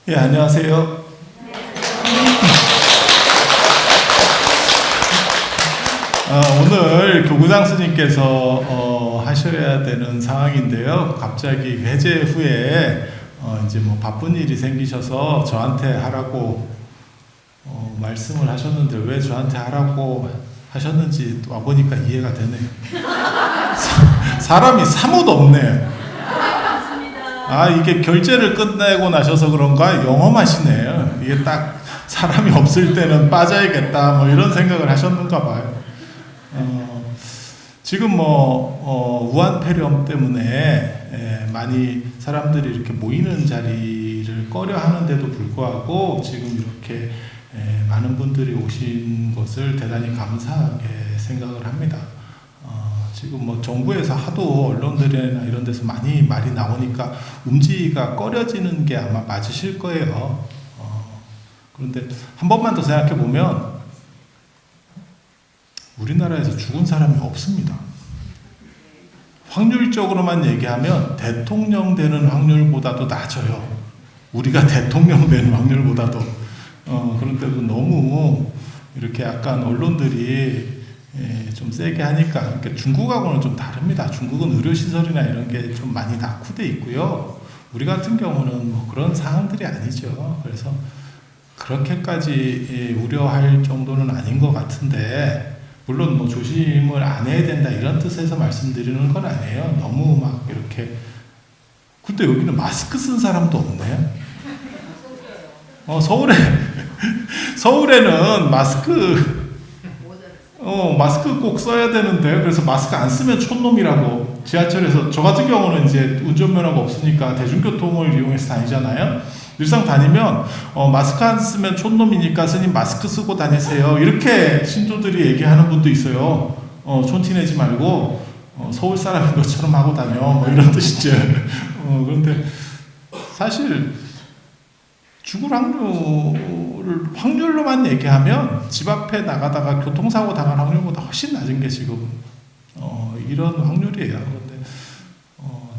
예, 안녕하세요. 오늘 교구장 스님께서 하셔야 되는 상황인데요. 갑자기 회제 후에 이제 뭐 바쁜 일이 생기셔서 저한테 하라고 말씀을 하셨는데 왜 저한테 하라고 하셨는지 와보니까 이해가 되네요. 사람이 사뭇 없네. 이게 결제를 끝내고 나셔서 그런가 영험하시네요. 이게 딱 사람이 없을 때는 빠져야겠다 뭐 이런 생각을 하셨는가 봐요. 지금 우한폐렴 때문에 많이 사람들이 이렇게 모이는 자리를 꺼려 하는데도 불구하고 지금 이렇게 많은 분들이 오신 것을 대단히 감사하게 생각을 합니다. 지금 정부에서 하도 언론들이나 이런 데서 많이 말이 나오니까 움직이기가 꺼려지는 게 아마 맞으실 거예요. 그런데 한 번만 더 생각해 보면 우리나라에서 죽은 사람이 없습니다. 확률적으로만 얘기하면 대통령 되는 확률보다도 낮아요. 우리가 대통령 되는 확률보다도. 그런데도 너무 이렇게 약간 언론들이 좀 세게 하니까, 그러니까 중국하고는 좀 다릅니다. 중국은 의료시설이나 이런 게 좀 많이 낙후돼 있고요. 우리 같은 경우는 뭐 그런 상황들이 아니죠. 그래서 그렇게까지 우려할 정도는 아닌 것 같은데, 물론 뭐 조심을 안 해야 된다 이런 뜻에서 말씀드리는 건 아니에요. 너무 막 이렇게. 근데 여기는 마스크 쓴 사람도 없네요. 서울에는 마스크 꼭 써야 되는데, 그래서 마스크 안 쓰면 촌놈이라고 지하철에서, 저 같은 경우는 이제 운전면허가 없으니까 대중교통을 이용해서 다니잖아요. 일상 다니면 마스크 안 쓰면 촌놈이니까 스님 마스크 쓰고 다니세요 이렇게 신도들이 얘기하는 분도 있어요. 촌티내지 말고 서울 사람인 것처럼 하고 다녀 뭐 이런 뜻이죠. 그런데 사실 죽을 확률로만 얘기하면 집 앞에 나가다가 교통사고 당할 확률보다 훨씬 낮은 게 지금 이런 확률이에요. 그런데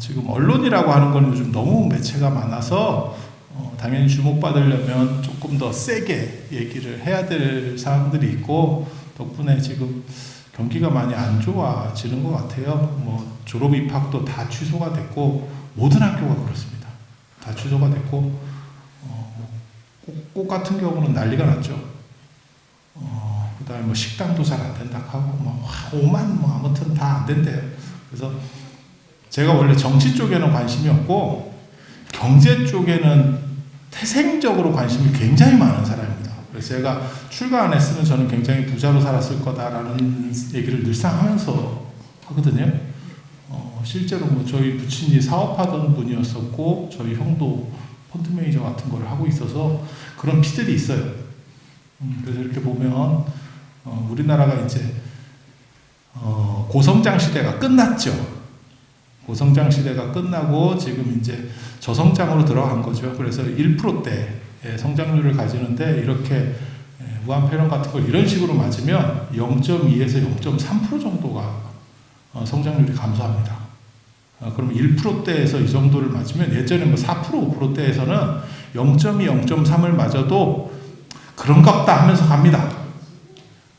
지금 언론이라고 하는 건 요즘 너무 매체가 많아서 당연히 주목받으려면 조금 더 세게 얘기를 해야 될 사항들이 있고, 덕분에 지금 경기가 많이 안 좋아지는 것 같아요. 뭐 졸업 입학도 다 취소가 됐고, 모든 학교가 그렇습니다. 다 취소가 됐고, 꽃 같은 경우는 난리가 났죠. 그다음에 뭐 식당도 잘 안 된다 하고, 오만 아무튼 다 안 된대요. 그래서 제가 원래 정치 쪽에는 관심이 없고 경제 쪽에는 태생적으로 관심이 굉장히 많은 사람입니다. 그래서 제가 출가 안 했으면 저는 굉장히 부자로 살았을 거다라는 얘기를 늘상 하면서 하거든요. 실제로 뭐 저희 부친이 사업하던 분이었었고, 저희 형도 펀드 매니저 같은 걸 하고 있어서 그런 피들이 있어요. 그래서 이렇게 보면 우리나라가 이제 고성장 시대가 끝났죠. 고성장 시대가 끝나고 지금 이제 저성장으로 들어간 거죠. 그래서 1%대의 성장률을 가지는데, 이렇게 무한폐렴 같은 걸 이런 식으로 맞으면 0.2에서 0.3% 정도가 성장률이 감소합니다. 그럼 1%대에서 이 정도를 맞으면, 예전에 뭐 4%, 5%대에서는 0.2, 0.3을 맞아도 그런갑다 하면서 갑니다.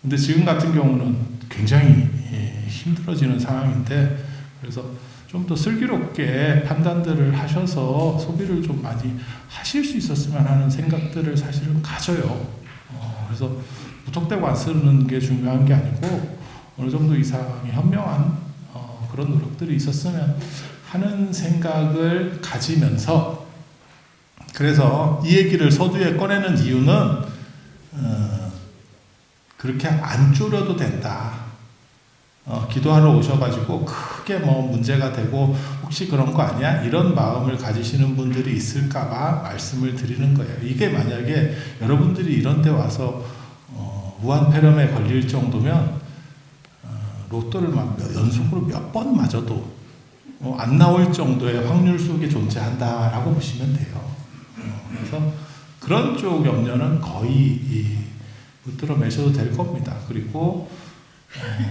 근데 지금 같은 경우는 굉장히 힘들어지는 상황인데, 그래서 좀 더 슬기롭게 판단들을 하셔서 소비를 좀 많이 하실 수 있었으면 하는 생각들을 사실은 가져요. 그래서 무턱대고 안 쓰는 게 중요한 게 아니고, 어느 정도 이상의 현명한 그런 노력들이 있었으면 하는 생각을 가지면서, 그래서 이 얘기를 서두에 꺼내는 이유는 그렇게 안 졸여도 된다. 기도하러 오셔가지고 크게 뭐 문제가 되고 혹시 그런 거 아니야? 이런 마음을 가지시는 분들이 있을까봐 말씀을 드리는 거예요. 이게 만약에 여러분들이 이런 데 와서 무한폐렴에 걸릴 정도면 로또를 막 연속으로 몇 번 맞아도 안 나올 정도의 확률 속에 존재한다라고 보시면 돼요. 그래서 그런 쪽 염려는 거의 붙들어 매셔도 될 겁니다. 그리고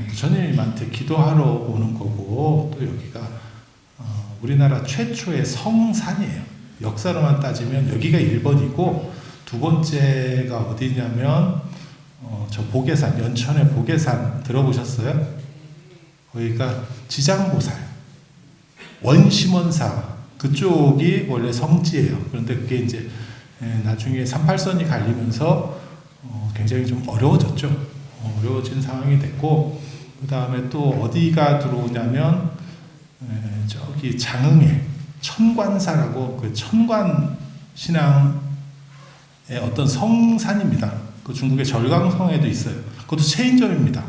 부처님한테 기도하러 오는 거고, 또 여기가 우리나라 최초의 성산이에요. 역사로만 따지면 여기가 1번이고 두 번째가 어디냐면 저 보계산, 연천의 보계산 들어보셨어요? 거기가 지장보살, 원심원사 그쪽이 원래 성지예요. 그런데 그게 이제 나중에 38선이 갈리면서 굉장히 좀 어려워졌죠. 어려워진 상황이 됐고, 그 다음에 또 어디가 들어오냐면 저기 장흥에 천관사라고 그 천관 신앙의 어떤 성산입니다. 그 중국의 절강성에도 있어요. 그것도 체인점입니다.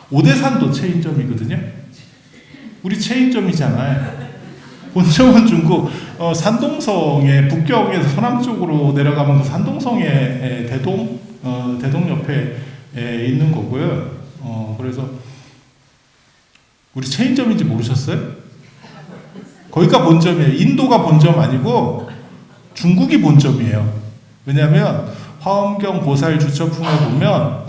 오대산도 체인점이거든요. 우리 체인점이잖아요. 본점은 중국 산동성의 북경에서 서남 쪽으로 내려가면 그 산동성의 대동 옆에 있는 거고요. 그래서 우리 체인점인지 모르셨어요? 거기가 본점이에요. 인도가 본점 아니고 중국이 본점이에요. 왜냐하면 화엄경 보살 주처품에 보면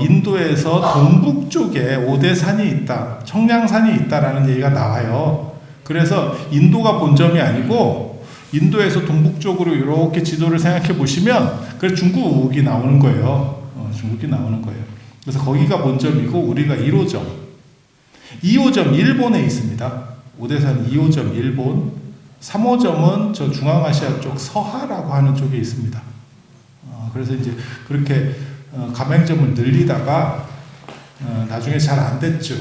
인도에서 동북 쪽에 오대산이 있다, 청량산이 있다라는 얘기가 나와요. 그래서 인도가 본점이 아니고 인도에서 동북 쪽으로 이렇게 지도를 생각해 보시면 그래서 중국이 나오는 거예요. 중국이 나오는 거예요. 그래서 거기가 본점이고 우리가 1호점, 2호점 일본에 있습니다. 오대산 2호점 일본, 3호점은 저 중앙아시아 쪽 서하라고 하는 쪽에 있습니다. 그래서 이제 그렇게 가맹점을 늘리다가 나중에 잘 안 됐죠.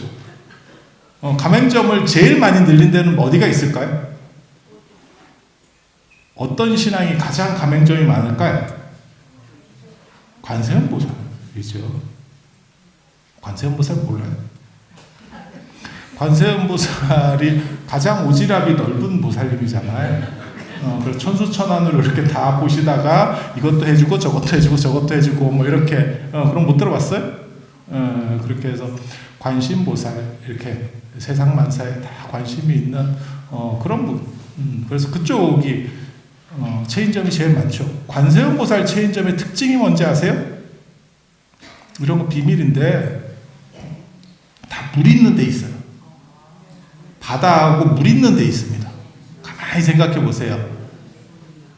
가맹점을 제일 많이 늘린 데는 어디가 있을까요? 어떤 신앙이 가장 가맹점이 많을까요? 관세음보살이죠. 관세음보살 몰라요? 관세음보살이 가장 오지랖이 넓은 보살님이잖아요. 그래서 천수천안으로 이렇게 다 보시다가 이것도 해주고 저것도 해주고 저것도 해주고 뭐 이렇게 그럼 못 들어봤어요? 그렇게 해서 관심보살 이렇게 세상 만사에 다 관심이 있는 그런 분. 그래서 그쪽이 체인점이 제일 많죠. 관세음보살 체인점의 특징이 뭔지 아세요? 이런 거 비밀인데 다 물 있는 데 있어요. 바다하고 물 있는 데 있습니다. 가만히 생각해 보세요.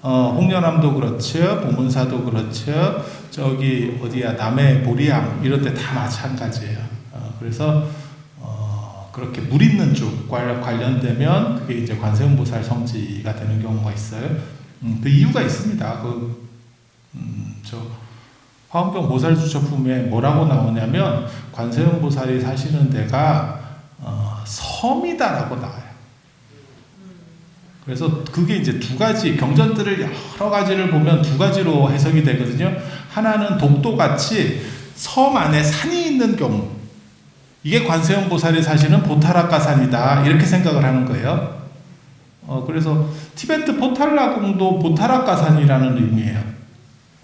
홍련암도 그렇죠, 보문사도 그렇죠, 저기 어디야 남해 보리암 이런 데 다 마찬가지예요. 그래서 그렇게 물 있는 쪽 관련되면 그게 이제 관세음보살 성지가 되는 경우가 있어요. 그 이유가 있습니다. 저 화엄경 보살주처품에 뭐라고 나오냐면 관세음보살이 사시는 데가 섬이다라고 나와요. 그래서 그게 이제 두 가지 경전들을 여러 가지를 보면 두 가지로 해석이 되거든요. 하나는 독도같이 섬 안에 산이 있는 경우, 이게 관세음보살이 사시는 보타라카산이다 이렇게 생각을 하는 거예요. 그래서 티베트 포탈라궁도 보타라카산이라는 의미예요.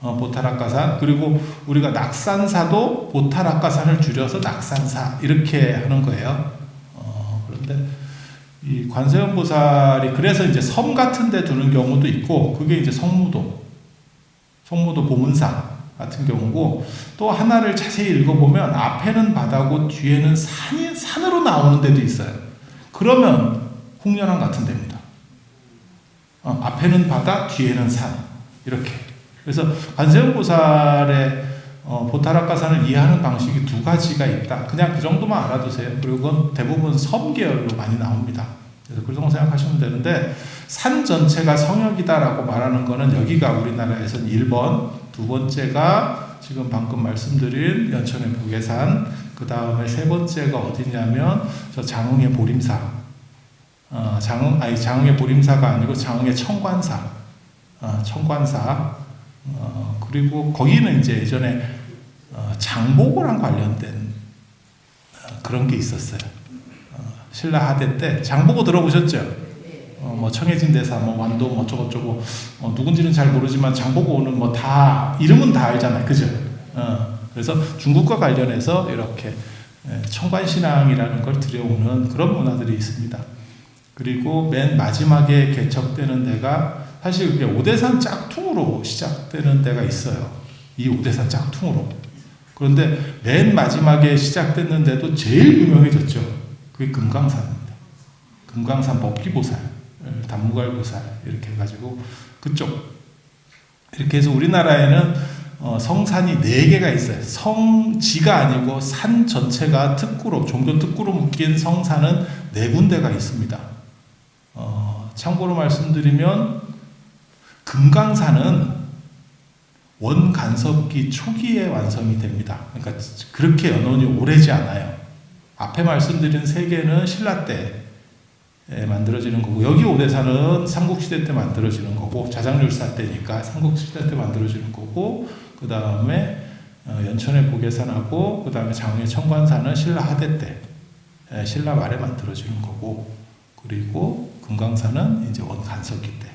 보타라카산. 그리고 우리가 낙산사도 보타라카산을 줄여서 낙산사 이렇게 하는 거예요. 그런데 이 관세음보살이 그래서 이제 섬 같은 데 두는 경우도 있고, 그게 이제 성무도 보문사 같은 경우고, 또 하나를 자세히 읽어보면 앞에는 바다고 뒤에는 산으로 나오는 데도 있어요. 그러면 홍련암 같은 데입니다. 앞에는 바다, 뒤에는 산 이렇게. 그래서 관세음보살의 보타라카산을 이해하는 방식이 두 가지가 있다. 그냥 그 정도만 알아두세요. 그리고 그건 대부분 섬 계열로 많이 나옵니다. 그래서 그 정도 생각하시면 되는데, 산 전체가 성역이다라고 말하는 거는 여기가 우리나라에서는 1번, 두 번째가 지금 방금 말씀드린 연천의 보계산, 그 다음에 세 번째가 어디냐면 저 장흥의 보림사. 장흥의 보림사가 아니고 장흥의 청관사. 청관사. 그리고 거기는 이제 예전에 장보고랑 관련된 그런 게 있었어요. 신라 하대 때 장보고 들어보셨죠? 뭐 청해진 대사, 뭐 완도, 뭐 저것저것 누군지는 잘 모르지만 장보고는 뭐 다 이름은 다 알잖아요, 그죠? 그래서 중국과 관련해서 이렇게 청관신앙이라는 걸 들여오는 그런 문화들이 있습니다. 그리고 맨 마지막에 개척되는 데가 사실 그게 오대산 짝퉁으로 시작되는 데가 있어요. 이 오대산 짝퉁으로. 그런데 맨 마지막에 시작됐는데도 제일 유명해졌죠. 그게 금강산입니다. 금강산 법기보살. 단무갈보살 이렇게 해가지고 그쪽 이렇게 해서 우리나라에는 성산이 4개가 있어요. 성지가 아니고 산 전체가 특구로 종교 특구로 묶인 성산은 4군데가 있습니다. 참고로 말씀드리면 금강산은 원간섭기 초기에 완성이 됩니다. 그러니까 그렇게 연원이 오래지 않아요. 앞에 말씀드린 3개는 신라 때 만들어지는 거고, 여기 오대산은 삼국시대 때 만들어지는 거고, 자장률사 때니까 삼국시대 때 만들어지는 거고, 그 다음에 연천의 보계산하고 그 다음에 장흥의 청관산은 신라 하대 때, 신라 말에 만들어지는 거고, 그리고 금강산은 이제 원간섭기 때,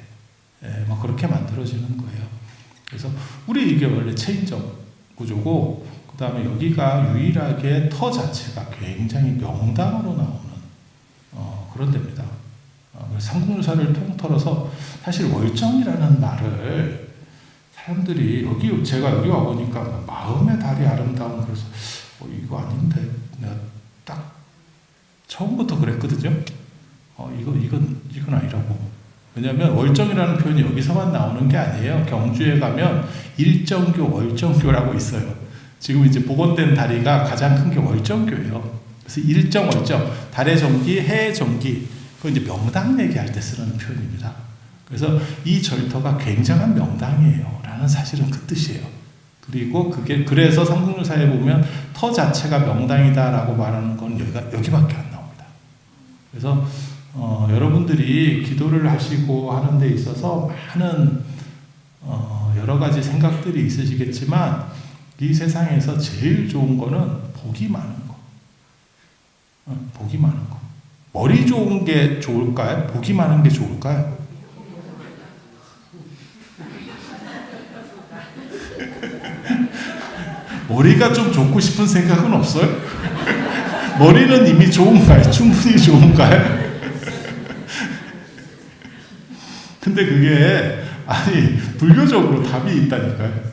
뭐 그렇게 만들어지는 거예요. 그래서 우리 이게 원래 체인적 구조고, 그 다음에 여기가 유일하게 터 자체가 굉장히 명당으로 나오는 그런 데입니다. 삼국유사를 통틀어서 사실 월정이라는 말을 사람들이 제가 여기 와보니까 마음의 달이 아름다운, 그래서 이거 아닌데 내가 딱 처음부터 그랬거든요. 이건 아니라고. 왜냐하면 월정이라는 표현이 여기서만 나오는 게 아니에요. 경주에 가면 일정교, 월정교라고 있어요. 지금 이제 복원된 다리가 가장 큰 게 월정교예요. 그래서 일정, 월정, 달의 정기, 해의 정기, 그건 이제 명당 얘기할 때 쓰는 표현입니다. 그래서 이 절터가 굉장한 명당이에요 라는 사실은 그 뜻이에요. 그리고 그래서 삼국유사에 보면 터 자체가 명당이다 라고 말하는 건 여기밖에 안 나옵니다. 그래서 여러분들이 기도를 하시고 하는 데 있어서 많은 여러 가지 생각들이 있으시겠지만, 이 세상에서 제일 좋은 거는 복이 많은 거. 복이 많은 거. 머리 좋은 게 좋을까요? 복이 많은 게 좋을까요? 머리가 좀 좋고 싶은 생각은 없어요? 머리는 이미 좋은가요? 충분히 좋은가요? 근데 그게 불교적으로 답이 있다니까요.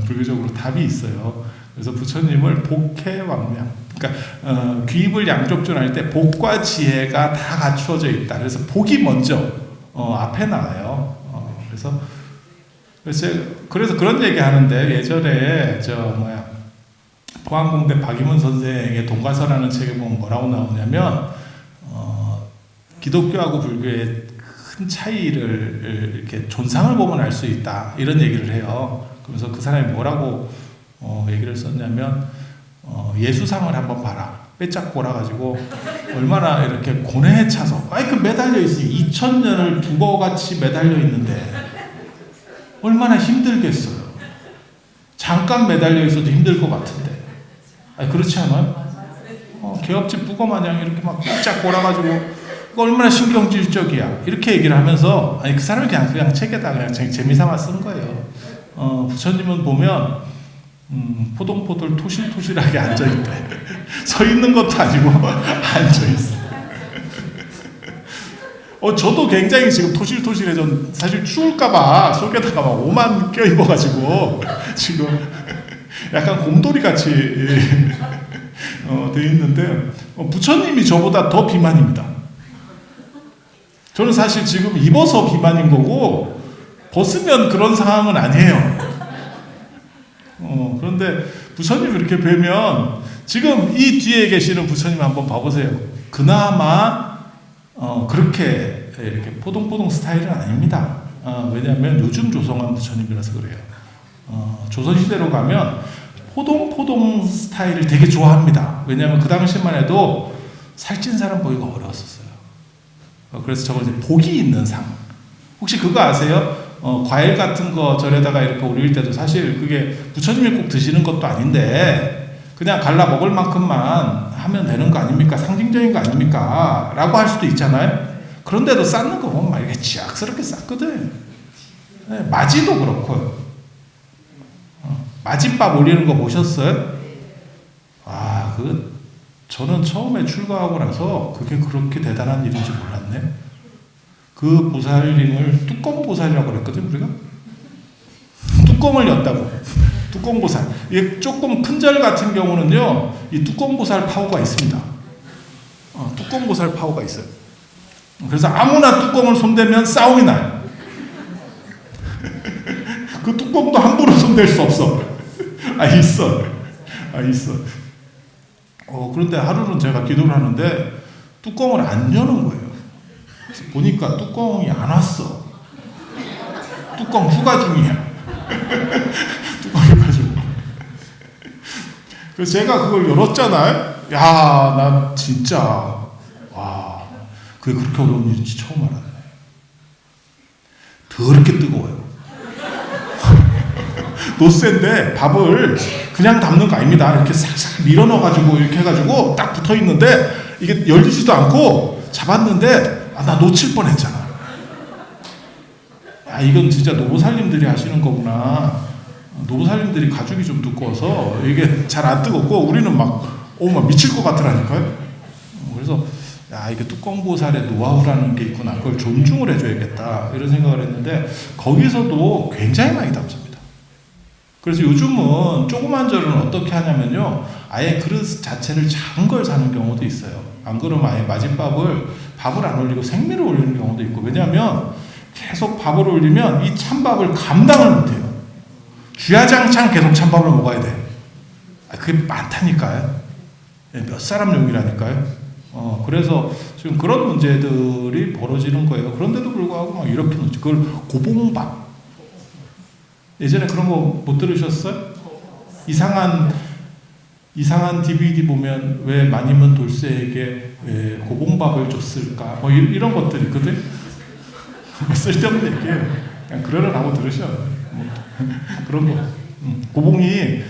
불교적으로 답이 있어요. 그래서 부처님을 복해왕명, 그러니까 귀입을 양족존할 때 복과 지혜가 다 갖추어져 있다. 그래서 복이 먼저 앞에 나와요. 그래서 그런 얘기 하는데, 예전에 포항공대 박이문 선생의 동가서라는 책에 보면 뭐라고 나오냐면, 기독교하고 불교의 큰 차이를 이렇게 존상을 보면 알 수 있다, 이런 얘기를 해요. 그래서 그 사람이 뭐라고 얘기를 썼냐면, 예수상을 한번 봐라. 빼짝 골아가지고 얼마나 이렇게 고뇌에 차서 그 매달려 있으니 2000년을 북어같이 매달려 있는데 얼마나 힘들겠어요. 잠깐 매달려 있어도 힘들 것 같은데. 그렇지 않아요? 개업집 북어 마냥 이렇게 막 빼짝 골아가지고 얼마나 신경질적이야, 이렇게 얘기를 하면서, 그 사람이 그냥 책에다 그냥 재미삼아 쓴 거예요. 부처님은 보면 포동포돌 토실토실하게 앉아있대. 서 있는 것도 아니고 앉아있어. 저도 굉장히 지금 토실토실해져. 사실 추울까봐 속에다가 막 옷만 껴입어가지고 지금 약간 곰돌이 같이 돼 있는데, 부처님이 저보다 더 비만입니다. 저는 사실 지금 입어서 비만인 거고, 벗으면 그런 상황은 아니에요. 그런데 부처님 이렇게 뵈면, 지금 이 뒤에 계시는 부처님 한번 봐보세요. 그나마 그렇게 이렇게 포동포동 스타일은 아닙니다. 왜냐하면 요즘 조성한 부처님이라서 그래요. 조선시대로 가면 포동포동 스타일을 되게 좋아합니다. 왜냐하면 그 당시만 해도 살찐 사람 보기가 어려웠었어요. 그래서 저걸 이제 복이 있는 상. 혹시 그거 아세요? 과일 같은 거 절에다가 이렇게 올릴 때도 사실 그게 부처님이 꼭 드시는 것도 아닌데 그냥 갈라 먹을 만큼만 하면 되는 거 아닙니까? 상징적인 거 아닙니까? 라고 할 수도 있잖아요. 그런데도 쌓는 거 보면 막 이렇게 지악스럽게 쌓거든. 마지도 그렇고요. 마지밥 올리는 거 보셨어요? 저는 처음에 출가하고 나서 그게 그렇게 대단한 일인지 몰랐네. 그 보살님을 뚜껑보살이라고 그랬거든, 우리가? 뚜껑을 였다고. 뚜껑보살. 이게 조금 큰 절 같은 경우는요, 이 뚜껑보살 파워가 있습니다. 뚜껑보살 파워가 있어요. 그래서 아무나 뚜껑을 손대면 싸움이 나요. 그 뚜껑도 함부로 손댈 수 없어. 있어. 그런데 하루는 제가 기도를 하는데 뚜껑을 안 여는 거예요. 그래서 보니까 뚜껑이 안 왔어. 뚜껑 휴가 중이야. 뚜껑 휴가 중. 그래서 제가 그걸 열었잖아요. 야, 나 진짜 와, 그게 그렇게 어려운 일인지 처음 알았네. 더럽게 뜨거워요. 노쇠인데 밥을 그냥 담는 거 아닙니다. 이렇게 싹싹 밀어 넣어가지고 이렇게 해가지고 딱 붙어 있는데 이게 열리지도 않고 잡았는데 나 놓칠 뻔했잖아. 야, 이건 진짜 노보살님들이 하시는 거구나. 노보살님들이 가죽이 좀 두꺼워서 이게 잘 안 뜨겁고 우리는 막 미칠 것 같더라니까요. 그래서 야, 이게 뚜껑보살의 노하우라는 게 있구나. 그걸 존중을 해줘야겠다. 이런 생각을 했는데 거기서도 굉장히 많이 담습니다. 그래서 요즘은 조그만 절은 어떻게 하냐면요. 아예 그릇 자체를 작은 걸 사는 경우도 있어요. 안 그러면 아예 밥을 안 올리고 생미를 올리는 경우도 있고. 왜냐하면 계속 밥을 올리면 이 찬밥을 감당을 못해요. 주야장창 계속 찬밥을 먹어야 돼. 그게 많다니까요. 몇 사람 용이라니까요. 그래서 지금 그런 문제들이 벌어지는 거예요. 그런데도 불구하고 막 이렇게 놓지. 그걸 고봉밥. 예전에 그런 거 못 들으셨어요? 이상한 DVD 보면 왜 마님은 돌쇠에게 왜 고봉밥을 줬을까? 이런 것들이 있거든. 쓸데없는 얘기예요. 그냥 그러려고 들으셔. 그런 거. 고봉이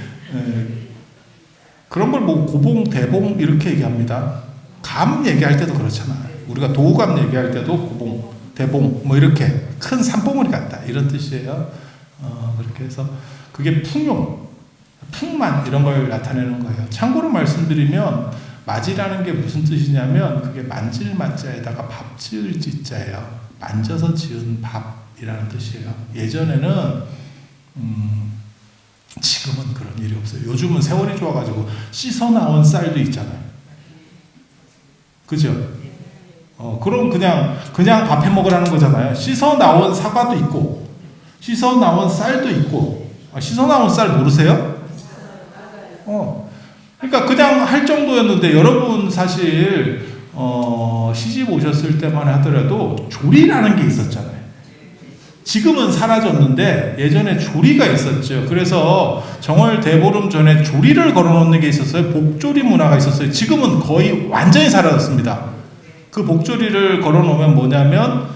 그런 걸 뭐 고봉, 대봉 이렇게 얘기합니다. 감 얘기할 때도 그렇잖아. 우리가 도감 얘기할 때도 고봉, 대봉 이렇게 큰 산봉우리 같다 이런 뜻이에요. 그렇게 해서 그게 풍만 이런 걸 나타내는 거예요. 참고로 말씀드리면 맞이라는 게 무슨 뜻이냐면 그게 만질 만자에다가 밥 지을 지자예요. 만져서 지은 밥이라는 뜻이에요. 예전에는 지금은 그런 일이 없어요. 요즘은 세월이 좋아가지고 씻어 나온 쌀도 있잖아요. 그죠? 그럼 그냥 밥해 먹으라는 거잖아요. 씻어 나온 사과도 있고 씻어 나온 쌀도 있고. 씻어 나온 쌀 모르세요? 그러니까 그냥 할 정도였는데 여러분 사실 시집 오셨을 때만 하더라도 조리라는 게 있었잖아요. 지금은 사라졌는데 예전에 조리가 있었죠. 그래서 정월 대보름 전에 조리를 걸어놓는 게 있었어요. 복조리 문화가 있었어요. 지금은 거의 완전히 사라졌습니다. 그 복조리를 걸어놓으면 뭐냐면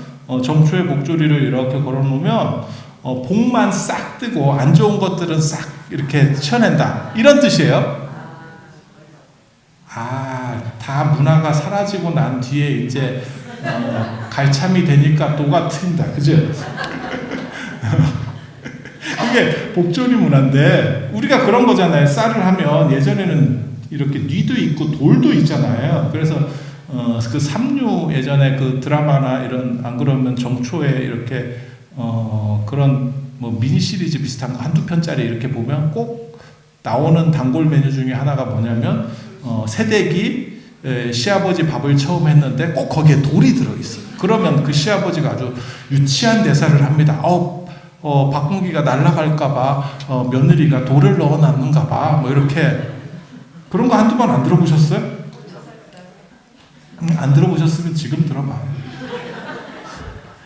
정초에 복조리를 이렇게 걸어놓으면 복만 싹 뜨고 안 좋은 것들은 싹 이렇게 치워낸다 이런 뜻이에요. 다 문화가 사라지고 난 뒤에 이제 갈참이 되니까 또가 트인다. 그죠? 그게 복조리 문화인데 우리가 그런 거잖아요. 쌀을 하면 예전에는 이렇게 뉘도 있고 돌도 있잖아요. 그래서 그 삼류 예전에 그 드라마나 이런 안 그러면 정초에 이렇게 그런 뭐 미니 시리즈 비슷한 거 한두 편짜리 이렇게 보면 꼭 나오는 단골 메뉴 중에 하나가 뭐냐면 새댁이 시아버지 밥을 처음 했는데 꼭 거기에 돌이 들어있어요. 그러면 그 시아버지가 아주 유치한 대사를 합니다. 박공기가 날아갈까봐 며느리가 돌을 넣어놨는가봐 이렇게. 그런 거 한두 번 안 들어보셨어요? 안 들어보셨으면 지금 들어봐요.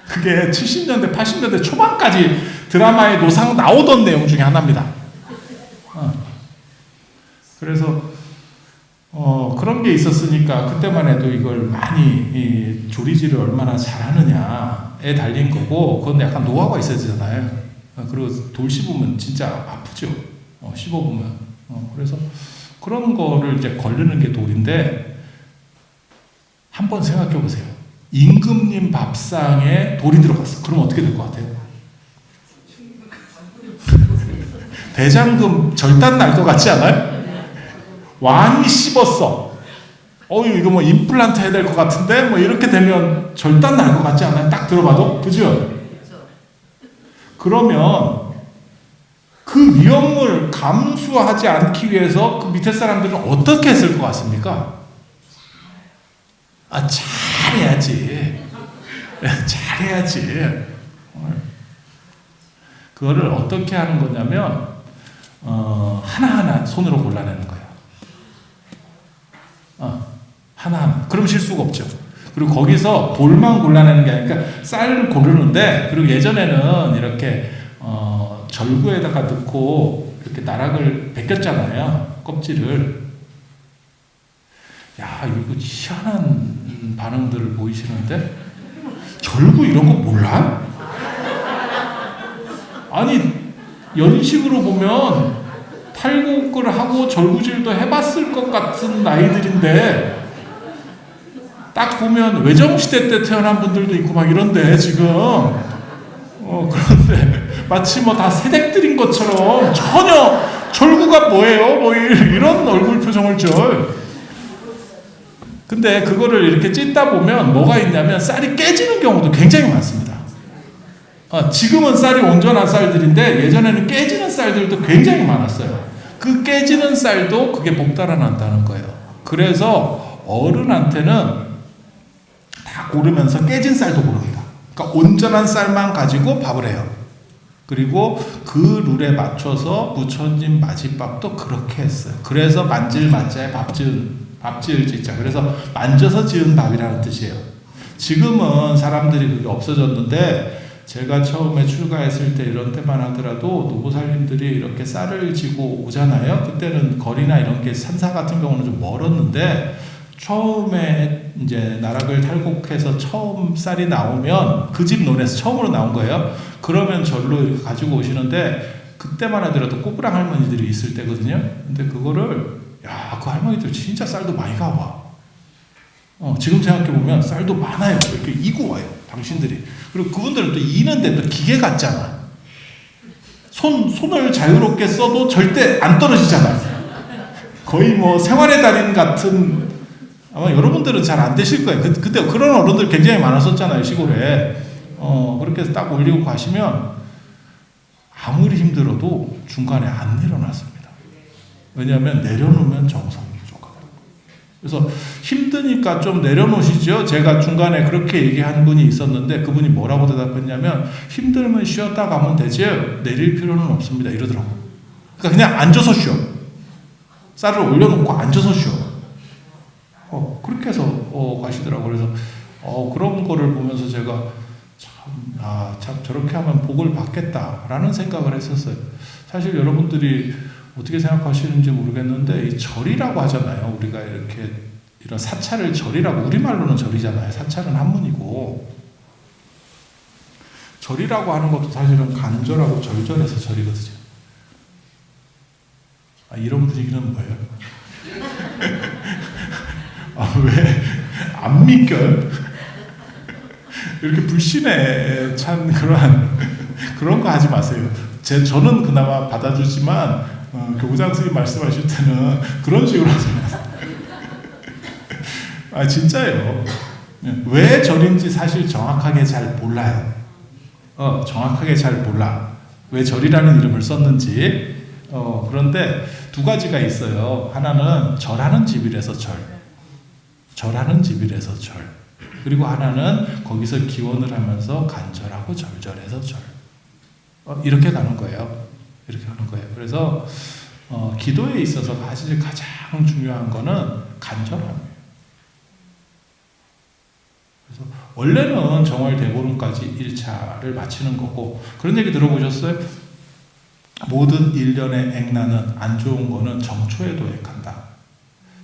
그게 70년대 80년대 초반까지 드라마에 노상 나오던 내용 중에 하나입니다. 그래서 그런 게 있었으니까 그때만 해도 이걸 많이 조리질을 얼마나 잘하느냐에 달린 거고, 그건 약간 노하우가 있어야 되잖아요. 그리고 돌 씹으면 진짜 아프죠. 씹어보면. 그래서 그런 거를 이제 거르는 게 돌인데, 한번 생각해 보세요. 임금님 밥상에 돌이 들어갔어. 그럼 어떻게 될 것 같아요? 대장금 절단 날 것 같지 않아요? 왕이 씹었어. 이거 뭐 임플란트 해야 될 것 같은데? 뭐 이렇게 되면 절단 날 것 같지 않아요? 딱 들어봐도? 그죠? 그러면 그 위험을 감수하지 않기 위해서 그 밑에 사람들은 어떻게 했을 것 같습니까? 잘해야지. 잘해야지. 그거를 어떻게 하는 거냐면 하나하나 손으로 골라내는 거예요. 하나하나. 그럼 실수가 없죠. 그리고 거기서 돌만 골라내는 게 아니라 쌀을 고르는데, 그리고 예전에는 이렇게 절구에다가 넣고 이렇게 나락을 벗겼잖아요. 껍질을. 야, 이거 희한한 반응들을 보이시는데, 절구 이런 거 몰라? 아니, 연식으로 보면 탈곡을 하고 절구질도 해봤을 것 같은 나이들인데, 딱 보면 외정시대 때 태어난 분들도 있고 막 이런데, 지금 그런데 마치 뭐 다 새댁들인 것처럼 전혀 절구가 뭐예요? 뭐 이런 얼굴 표정을 줘. 근데 그거를 이렇게 찢다 보면 뭐가 있냐면 쌀이 깨지는 경우도 굉장히 많습니다. 지금은 쌀이 온전한 쌀들인데 예전에는 깨지는 쌀들도 굉장히 많았어요. 그 깨지는 쌀도 그게 복달아난다는 거예요. 그래서 어른한테는 다 고르면서 깨진 쌀도 고릅니다. 그러니까 온전한 쌀만 가지고 밥을 해요. 그리고 그 룰에 맞춰서 부처님 맞이밥도 그렇게 했어요. 그래서 만질만자에 밥지을 짓자. 그래서 만져서 지은 밥이라는 뜻이에요. 지금은 사람들이 그게 없어졌는데, 제가 처음에 출가했을 때 이런 때만 하더라도 노보살님들이 이렇게 쌀을 지고 오잖아요. 그때는 거리나 이런 게 산사 같은 경우는 좀 멀었는데, 처음에 이제 나락을 탈곡해서 처음 쌀이 나오면 그 집 논에서 처음으로 나온 거예요. 그러면 절로 이렇게 가지고 오시는데, 그때만 하더라도 꼬부랑 할머니들이 있을 때거든요. 근데 그거를, 야, 그 할머니들 진짜 쌀도 많이 가와. 지금 생각해보면 쌀도 많아요. 이렇게 이고 와요, 당신들이. 그리고 그분들은 또 이는데 또 기계 같잖아. 손을 자유롭게 써도 절대 안 떨어지잖아. 거의 뭐 생활의 달인 같은, 아마 여러분들은 잘 안 되실 거예요. 그때 그런 어른들 굉장히 많았었잖아요, 시골에. 그렇게 해서 딱 올리고 가시면 아무리 힘들어도 중간에 안 내려놨습니다. 왜냐하면 내려놓으면 정성이 부족하거든요. 그래서 힘드니까 좀 내려놓으시죠. 제가 중간에 그렇게 얘기한 분이 있었는데, 그분이 뭐라고 대답했냐면, 힘들면 쉬었다 가면 되지 내릴 필요는 없습니다, 이러더라고요. 그러니까 그냥 앉아서 쉬어. 쌀을 올려놓고 앉아서 쉬어. 그렇게 해서 가시더라고요. 그래서 그런 거를 보면서 제가 참 저렇게 하면 복을 받겠다라는 생각을 했었어요. 사실 여러분들이 어떻게 생각하시는지 모르겠는데, 이 절이라고 하잖아요. 우리가 이렇게 이런 사찰을 절이라고, 우리말로는 절이잖아요. 사찰은 한문이고, 절이라고 하는 것도 사실은 간절하고 절절해서 절이거든요. 이런 분위기는 뭐예요? 왜 안 믿겨요? 이렇게 불신에 찬 그런 거 하지 마세요. 저는 그나마 받아주지만, 교장 선생님 말씀하실 때는 그런 식으로 하지 마세요. 진짜예요. 왜 절인지 사실 정확하게 잘 몰라요. 정확하게 잘 몰라. 왜 절이라는 이름을 썼는지. 그런데 두 가지가 있어요. 하나는 절하는 집이라서 절하는 집이라서 절. 그리고 하나는 거기서 기원을 하면서 간절하고 절절해서 절. 이렇게 가는 거예요. 이렇게 하는 거예요. 그래서 기도에 있어서 사실 가장 중요한 거는 간절함이에요. 그래서 원래는 정월 대보름까지 1차를 마치는 거고, 그런 얘기 들어보셨어요? 모든 일련의 액나는 안 좋은 거는 정초에도 액한다.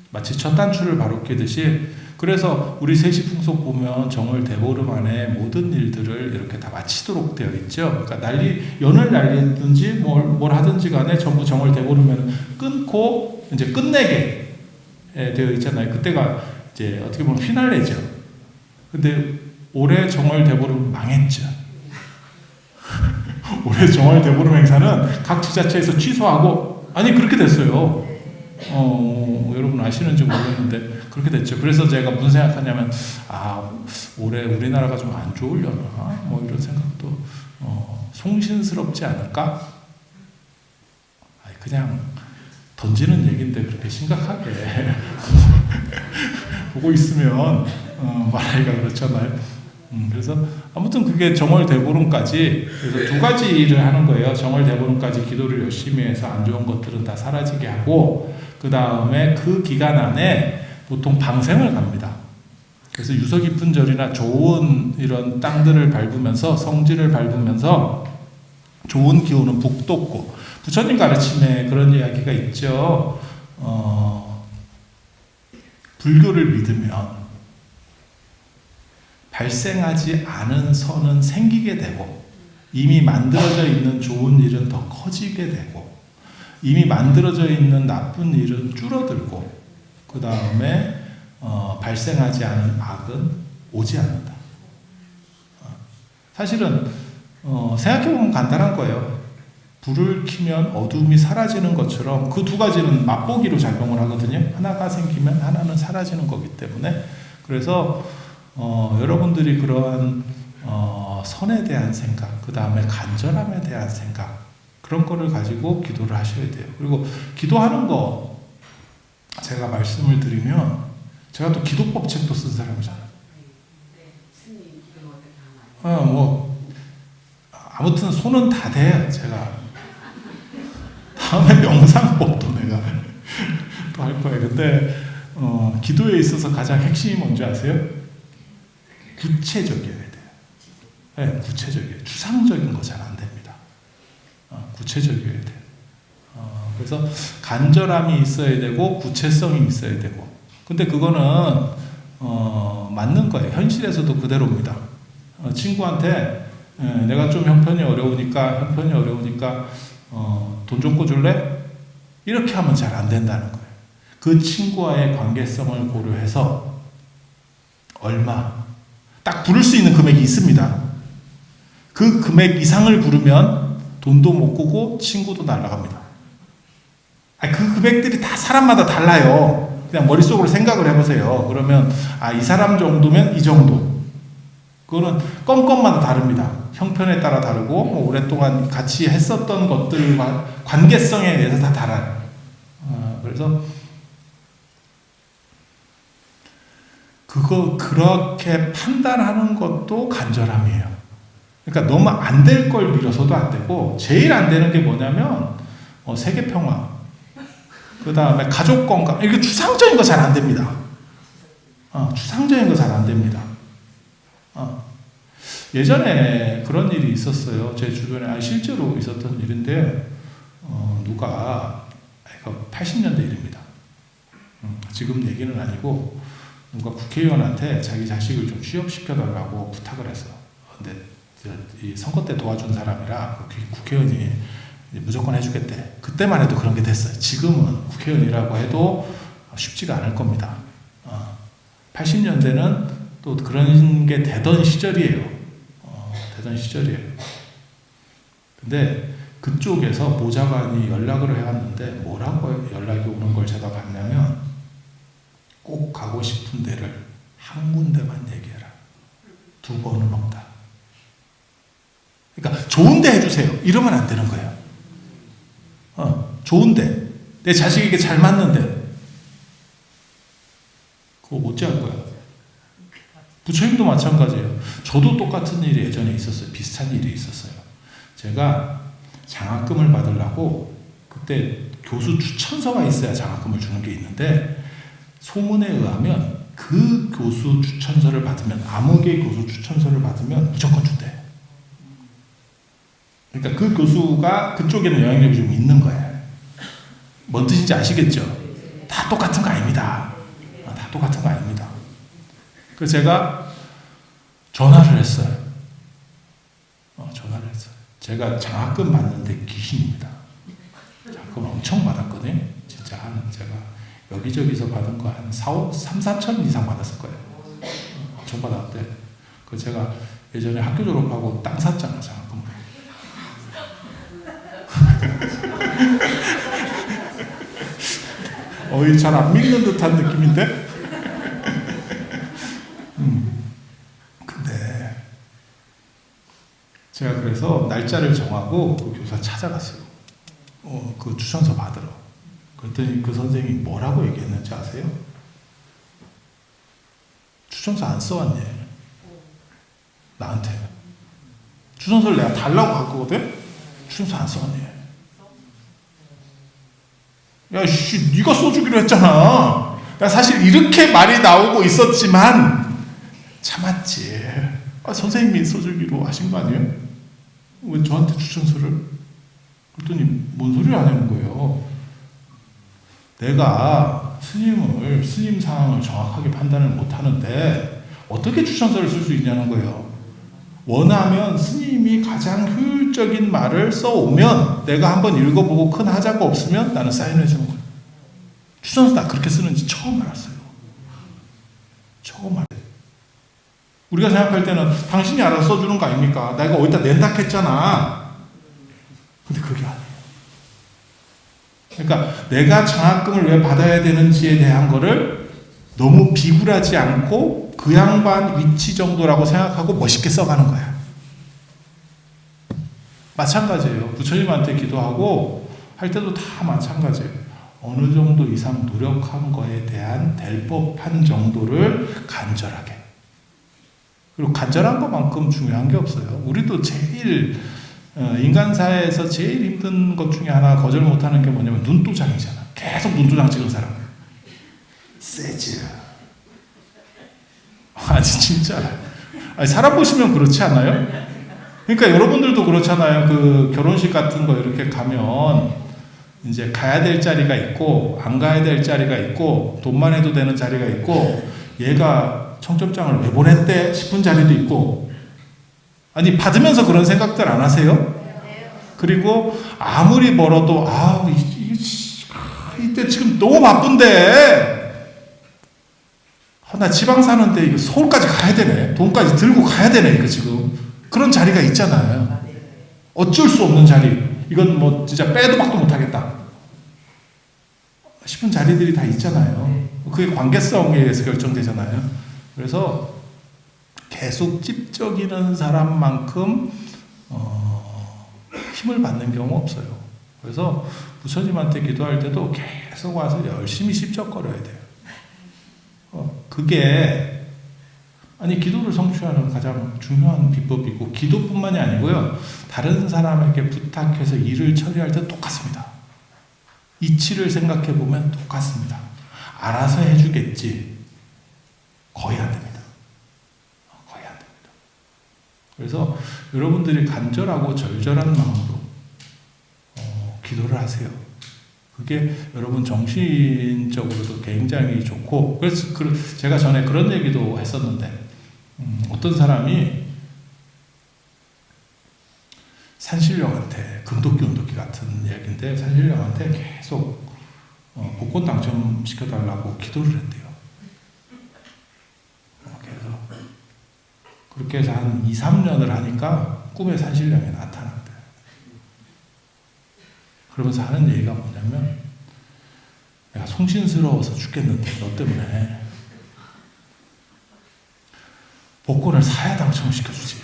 마치 첫 단추를 바로 끼듯이, 그래서 우리 세시풍속 보면 정월 대보름 안에 모든 일들을 이렇게 다 마치도록 되어 있죠. 그러니까 연을 날리든지 뭘 하든지 간에 전부 정월 대보름에는 끊고 이제 끝내게 되어 있잖아요. 그때가 이제 어떻게 보면 피날레죠. 근데 올해 정월 대보름 망했죠. 올해 정월 대보름 행사는 각 지자체에서 취소하고, 그렇게 됐어요. 여러분 아시는지 모르겠는데 그렇게 됐죠. 그래서 제가 무슨 생각하냐면, 올해 우리나라가 좀 안 좋으려나, 뭐 이런 생각도 송신스럽지 않을까? 그냥 던지는 얘기인데 그렇게 심각하게 보고 있으면 말하기가 그렇잖아요. 그래서 아무튼 그게 정월대보름까지 그래서 두 가지 일을 하는 거예요. 정월대보름까지 기도를 열심히 해서 안 좋은 것들은 다 사라지게 하고 그 다음에 그 기간 안에 보통 방생을 갑니다. 그래서 유서 깊은 절이나 좋은 이런 땅들을 밟으면서 성지를 밟으면서 좋은 기운은 북돋고 부처님 가르침에 그런 이야기가 있죠. 불교를 믿으면 발생하지 않은 선은 생기게 되고 이미 만들어져 있는 좋은 일은 더 커지게 되고 이미 만들어져 있는 나쁜 일은 줄어들고 그 다음에 발생하지 않은 악은 오지 않는다. 사실은 생각해보면 간단한 거예요. 불을 켜면 어둠이 사라지는 것처럼 그 두 가지는 맛보기로 작용을 하거든요. 하나가 생기면 하나는 사라지는 거기 때문에 그래서 여러분들이 그러한 선에 대한 생각, 그 다음에 간절함에 대한 생각 그런 거를 가지고 기도를 하셔야 돼요. 그리고 기도하는 거 제가 말씀을 드리면 제가 또 기도법 책도 쓴 사람이잖아요. 아무튼 손은 다 돼요. 제가 다음에 명상법도 내가 또 할 거예요. 근데 기도에 있어서 가장 핵심이 뭔지 아세요? 구체적이어야 돼요. 네, 구체적이에요. 추상적인 거 잘 안 됩니다. 구체적이어야 돼요. 그래서 간절함이 있어야 되고 구체성이 있어야 되고. 근데 그거는 맞는 거예요. 현실에서도 그대로입니다. 친구한테 내가 좀 형편이 어려우니까 돈 좀 꿔줄래? 이렇게 하면 잘 안 된다는 거예요. 그 친구와의 관계성을 고려해서 얼마 딱 부를 수 있는 금액이 있습니다. 그 금액 이상을 부르면 돈도 못 꾸고 친구도 날아갑니다. 그 금액들이 다 사람마다 달라요. 그냥 머릿속으로 생각을 해보세요. 그러면 이 사람 정도면 이 정도. 그거는 건건마다 다릅니다. 형편에 따라 다르고 오랫동안 같이 했었던 것들과 관계성에 의해서 다 달라요. 그래서 그렇게 판단하는 것도 간절함이에요. 그러니까 너무 안 될 걸 빌어서도 안 되고 제일 안 되는 게 뭐냐면 세계 평화, 그 다음에 가족 건강, 이게 추상적인 거 잘 안 됩니다. 추상적인 거 잘 안 됩니다. 예전에 그런 일이 있었어요. 제 주변에 실제로 있었던 일인데 누가 80년대 일입니다. 지금 얘기는 아니고 누가 국회의원한테 자기 자식을 좀 취업시켜달라고 부탁을 했어. 근데 이 선거 때 도와준 사람이라 국회의원이 무조건 해주겠대. 그때만 해도 그런 게 됐어요. 지금은 국회의원이라고 해도 쉽지가 않을 겁니다. 80년대는 또 그런 게 되던 시절이에요. 근데 그쪽에서 보좌관이 연락을 해왔는데 뭐라고 연락이 오는 걸 제가 봤냐면 꼭 가고 싶은 데를 한 군데만 얘기해라. 두 번은 없다. 그러니까 좋은데 해주세요. 이러면 안 되는 거예요. 좋은데 내 자식에게 잘 맞는데 그거 못지할 거야. 부처님도 마찬가지예요. 저도 똑같은 일이 예전에 있었어요. 비슷한 일이 있었어요. 제가 장학금을 받으려고 그때 교수 추천서가 있어야 장학금을 주는 게 있는데 소문에 의하면 그 교수 추천서를 받으면 아무개 교수 추천서를 받으면 무조건 준대. 그러니까 그 교수가 그쪽에는 영향력이 좀 있는 거예요. 뭔 뜻인지 아시겠죠? 다 똑같은 거 아닙니다. 다 똑같은 거 아닙니다. 그래서 제가 전화를 했어요. 제가 장학금 받는데 귀신입니다. 장학금 엄청 받았거든요. 진짜 제가 여기저기서 받은 거 한 3, 4천 이상 받았을 거예요. 엄청 받았는데 그 제가 예전에 학교 졸업하고 땅 샀잖아, 장학금으로. 잘 안 믿는 듯한 느낌인데? 근데 제가 그래서 날짜를 정하고 그 교사 찾아갔어요. 그 추천서 받으러. 그랬더니 그 선생님이 뭐라고 얘기했는지 아세요? 추천서 안 써왔네. 나한테. 추천서를 내가 달라고 갔거든? 추천서 안 써니. 야, 씨, 네가 써주기로 했잖아. 나 사실 이렇게 말이 나오고 있었지만 참았지. 선생님이 써주기로 하신 거 아니에요? 왜 저한테 추천서를? 그랬더니 뭔 소리를 하냐는 거예요. 내가 스님 상황을 정확하게 판단을 못하는데 어떻게 추천서를 쓸 수 있냐는 거예요. 원하면 스님이 가장 효율적인 말을 써오면 내가 한번 읽어보고 큰 하자가 없으면 나는 사인을 해주는 거예요. 추천서 나 그렇게 쓰는지 처음 알았어요. 처음 알았어요. 우리가 생각할 때는 당신이 알아서 써주는 거 아닙니까? 내가 어디다 낸다 했잖아. 근데 그게 아니에요. 그러니까 내가 장학금을 왜 받아야 되는지에 대한 거를 너무 비굴하지 않고 그 양반 위치 정도라고 생각하고 멋있게 써가는 거야. 마찬가지예요. 부처님한테 기도하고 할 때도 다 마찬가지예요. 어느 정도 이상 노력한 거에 대한 될 법한 정도를 간절하게. 그리고 간절한 것만큼 중요한 게 없어요. 우리도 제일 인간사회에서 제일 힘든 것 중에 하나 거절 못하는 게 뭐냐면 눈도장이잖아. 계속 눈도장 찍은 사람. 세지. 아니 진짜. 아니, 사람 보시면 그렇지 않아요? 그러니까 여러분들도 그렇잖아요. 그 결혼식 같은 거 이렇게 가면 이제 가야 될 자리가 있고 안 가야 될 자리가 있고 돈만 해도 되는 자리가 있고 얘가 청첩장을 왜 보냈대 싶은 자리도 있고. 아니 받으면서 그런 생각들 안 하세요? 그리고 아무리 멀어도 이때 지금 너무 바쁜데 나 지방 사는데 이거 서울까지 가야 되네. 돈까지 들고 가야 되네. 이거 지금 그런 자리가 있잖아요. 어쩔 수 없는 자리. 이건 뭐 진짜 빼도 박도 못하겠다 싶은 자리들이 다 있잖아요. 그게 관계성에 의해서 결정되잖아요. 그래서 계속 찝적이는 사람만큼 힘을 받는 경우 없어요. 그래서 부처님한테 기도할 때도 계속 와서 열심히 씹적거려야 돼요. 그게 기도를 성취하는 가장 중요한 비법이고 기도뿐만이 아니고요. 다른 사람에게 부탁해서 일을 처리할 때 똑같습니다. 이치를 생각해 보면 똑같습니다. 알아서 해주겠지. 거의 안 됩니다. 거의 안 됩니다. 그래서 여러분들이 간절하고 절절한 마음으로 기도를 하세요. 그게 여러분 정신적으로도 굉장히 좋고, 그래서 제가 전에 그런 얘기도 했었는데, 어떤 사람이 산신령한테, 금도끼 같은 얘기인데, 산신령한테 계속 복권 당첨시켜달라고 기도를 했대요. 그래서 그렇게 해서 한 2, 3년을 하니까 꿈에 산신령이 나타났대요. 그러면서 하는 얘기가 뭐냐면, 내가 송신스러워서 죽겠는데 너 때문에 복권을 사야 당첨시켜주지.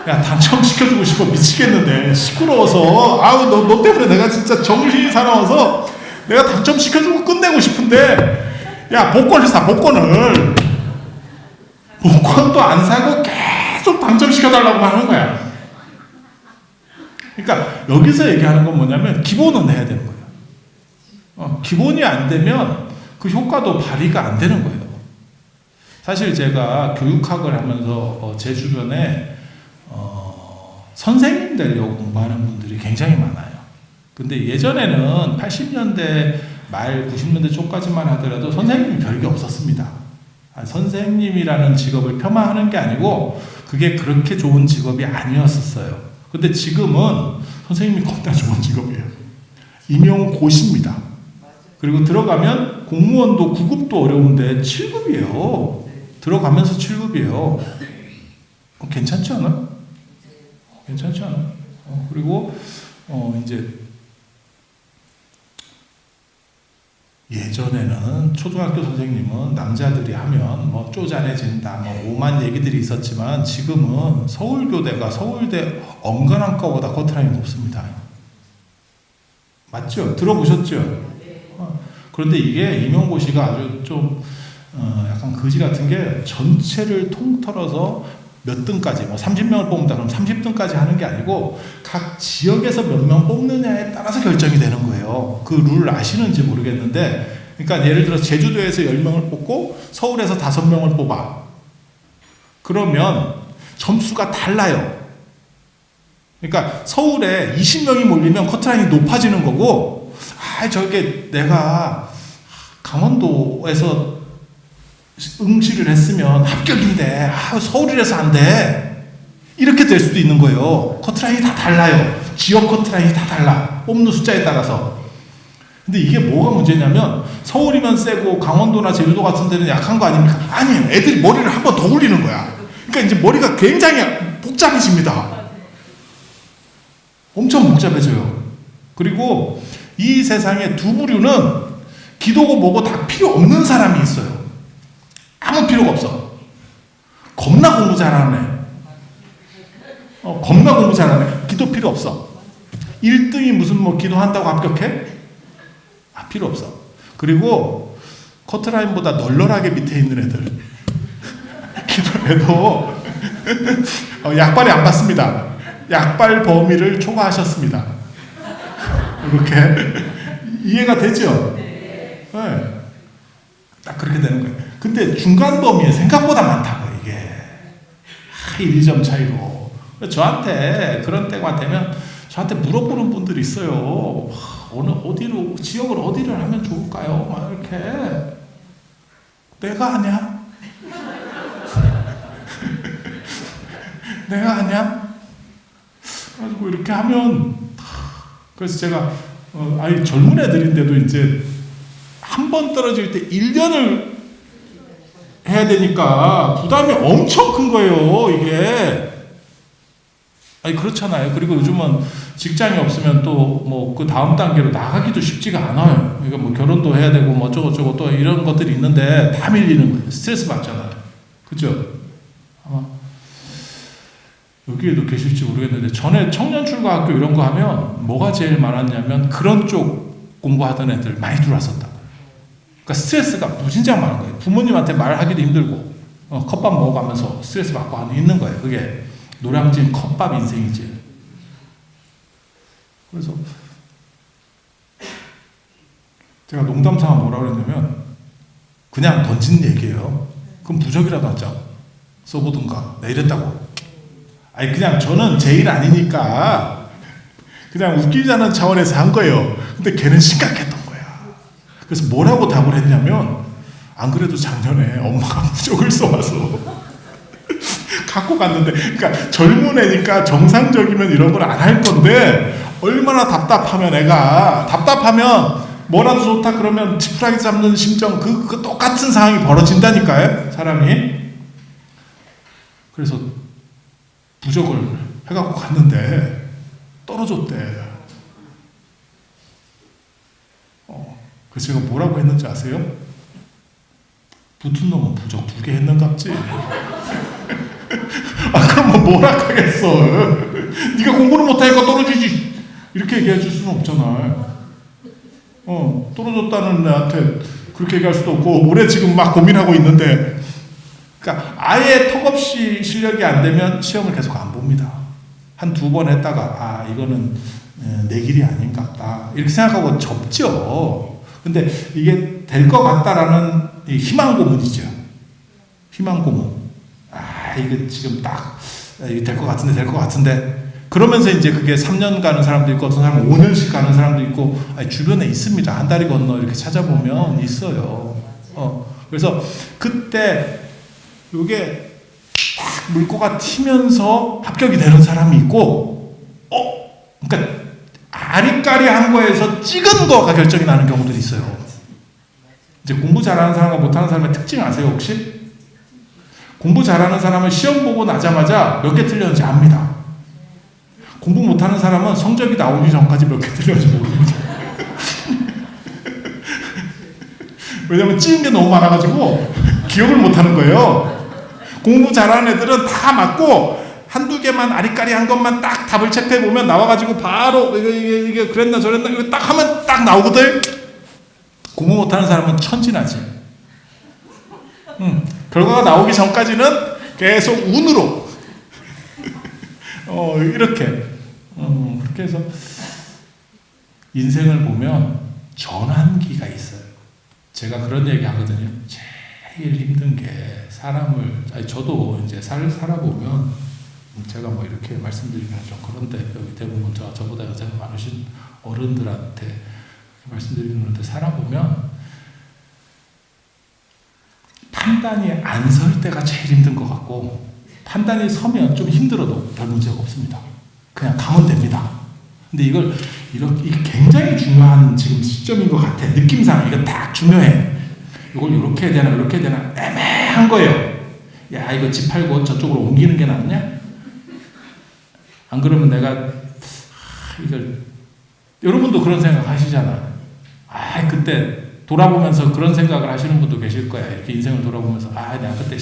야, 당첨시켜주고 싶어 미치겠는데 시끄러워서 너 때문에 내가 진짜 정신이 사나워서 내가 당첨시켜주고 끝내고 싶은데, 야, 복권을 사. 복권도 안 사고 계속 당첨시켜달라고 하는 거야. 그러니까 여기서 얘기하는 건 뭐냐면 기본은 해야 되는 거예요. 기본이 안 되면 그 효과도 발휘가 안 되는 거예요. 사실 제가 교육학을 하면서 제 주변에 선생님 되려고 공부하는 분들이 굉장히 많아요. 근데 예전에는 80년대 말 90년대 초까지만 하더라도 선생님이 별게 없었습니다. 선생님이라는 직업을 폄하하는 게 아니고 그게 그렇게 좋은 직업이 아니었었어요. 근데 지금은 선생님이 겁나 좋은 직업이에요. 임용고시입니다. 그리고 들어가면 공무원도 9급도 어려운데 7급이에요. 들어가면서 7급이에요. 괜찮지 않아? 괜찮지 않아? 그리고 이제 예전에는 초등학교 선생님은 남자들이 하면 뭐 쪼잔해진다, 뭐 오만 얘기들이 있었지만 지금은 서울교대가 서울대 엉간한과보다 커트라인이 높습니다. 맞죠? 들어보셨죠? 그런데 이게 임용고시가 아주 좀 약간 거지 같은 게 전체를 통틀어서 몇 등까지, 뭐 30명을 뽑는다 그러면 30등까지 하는 게 아니고 각 지역에서 몇 명 뽑느냐에 따라서 결정이 되는 거예요. 그 룰을 아시는지 모르겠는데, 그러니까 예를 들어 제주도에서 10명을 뽑고 서울에서 5명을 뽑아. 그러면 점수가 달라요. 그러니까 서울에 20명이 몰리면 커트라인이 높아지는 거고, 저게 내가 강원도에서 응시를 했으면 합격인데 서울이라서 안 돼, 이렇게 될 수도 있는 거예요. 커트라인이 다 달라요. 지역 커트라인이 다 달라, 뽑는 숫자에 따라서. 근데 이게 뭐가 문제냐면, 서울이면 세고 강원도나 제주도 같은 데는 약한 거 아닙니까? 아니에요. 애들이 머리를 한 번 더 굴리는 거야. 그러니까 이제 머리가 굉장히 복잡해집니다. 엄청 복잡해져요. 그리고 이 세상에 두 부류는 기도고 뭐고 다 필요 없는 사람이 있어요. 아무 필요가 없어. 겁나 공부 잘하는 애. 겁나 공부 잘하는 애. 기도 필요 없어. 1등이 무슨 뭐 기도한다고 합격해? 필요 없어. 그리고 커트라인보다 널널하게 밑에 있는 애들. 기도해도 약발이 안 받습니다. 약발 범위를 초과하셨습니다. 이렇게 이해가 되죠? 네. 딱 그렇게 되는 거예요. 근데 중간 범위에 생각보다 많다고, 이게. 1, 2점 차이로. 저한테 그런 때가 되면 저한테 물어보는 분들이 있어요. 어디로, 지역을 어디를 하면 좋을까요? 막 이렇게. 내가 아냐? 내가 아냐? 그래가지고 이렇게 하면, 그래서 제가 젊은 애들인데도 이제 한 번 떨어질 때 1년을 해야 되니까 부담이 엄청 큰 거예요, 이게. 그렇잖아요. 그리고 요즘은 직장이 없으면 또 뭐 그 다음 단계로 나가기도 쉽지가 않아요. 그러니까 뭐 결혼도 해야 되고 뭐 어쩌고저쩌고 또 이런 것들이 있는데 다 밀리는 거예요. 스트레스 받잖아요. 그죠? 아마 여기에도 계실지 모르겠는데, 전에 청년 출가 학교 이런 거 하면 뭐가 제일 많았냐면 그런 쪽 공부하던 애들 많이 들어왔었다고. 그러니까 스트레스가 무진장 많은 거예요. 부모님한테 말하기도 힘들고, 컵밥 먹어가면서 스트레스 받고 있는 거예요. 그게 노량진 컵밥 인생이지. 그래서 제가 농담삼아 뭐라 그랬냐면, 그냥 던진 얘기예요. 그럼 부적이라도 하자, 써보든가. 내 이랬다고. 그냥 저는 제 일 아니니까 그냥 웃기자는 차원에서 한 거예요. 근데 걔는 심각했던 거야. 그래서 뭐라고 답을 했냐면, 안 그래도 작년에 엄마가 부적을 써와서 갖고 갔는데, 그러니까 젊은 애니까 정상적이면 이런 걸 안 할 건데, 얼마나 답답하면, 애가 답답하면 뭐라도 좋다 그러면 지푸라기 잡는 심정, 그 똑같은 상황이 벌어진다니까요, 사람이. 그래서 부적을 해갖고 갔는데 떨어졌대. 그래서 제가 뭐라고 했는지 아세요? 붙은 놈은 부적 2개 했는갑지. 그럼 뭐라 하겠어. 네가 공부를 못하니까 떨어지지, 이렇게 얘기해 줄 수는 없잖아. 떨어졌다는 애한테 그렇게 얘기할 수도 없고, 올해 지금 막 고민하고 있는데. 그러니까 아예 턱없이 실력이 안 되면 시험을 계속 안 봅니다. 한 2번 했다가 이거는 내 길이 아닌갑다, 이렇게 생각하고 접죠. 근데 이게 될 것 같다라는 희망 고문이죠. 희망 고문. 이게 지금 딱 될 것 같은데, 될 것 같은데. 그러면서 이제 그게 3년 가는 사람도 있고, 어떤 사람은 5년씩 가는 사람도 있고, 주변에 있습니다. 한 다리 건너 이렇게 찾아보면 있어요. 그래서 그때 이게 딱 물꼬가 튀면서 합격이 되는 사람이 있고, 그러니까 아리까리한 거에서 찍은 거가 결정이 나는 경우들이 있어요. 이제 공부 잘하는 사람과 못하는 사람의 특징 아세요, 혹시? 공부 잘하는 사람은 시험 보고 나자마자 몇 개 틀렸는지 압니다. 공부 못하는 사람은 성적이 나오기 전까지 몇 개 틀렸는지 모릅니다. 왜냐면 찍은 게 너무 많아가지고 기억을 못하는 거예요. 공부 잘하는 애들은 다 맞고, 1-2 개만 아리까리한 것만 딱 답을 체크해보면 나와가지고 바로 이게 그랬나 저랬나 이거 딱 하면 딱 나오거든. 공부 못하는 사람은 천진하지. 결과가 나오기 전까지는 계속 운으로 이렇게. 그렇게 해서 인생을 보면 전환기가 있어요. 제가 그런 얘기 하거든요. 제일 힘든 게 저도 이제 살아보면, 제가 뭐 이렇게 말씀드리면 좀 그런데, 여기 대부분 저보다 연세가 많으신 어른들한테 말씀드리는데, 살아보면 판단이 안 설 때가 제일 힘든 것 같고, 판단이 서면 좀 힘들어도 별 문제가 없습니다. 그냥 가면 됩니다. 근데 이게 굉장히 중요한 지금 시점인 것 같아. 느낌상 이거 딱 중요해. 이걸 이렇게 해야 되나 이렇게 해야 되나 애매한 거예요. 야, 이거 집 팔고 저쪽으로 옮기는 게 낫냐? 안 그러면 내가 여러분도 그런 생각 하시잖아. 그때 돌아보면서 그런 생각을 하시는 분도 계실 거야. 이렇게 인생을 돌아보면서 내가 그때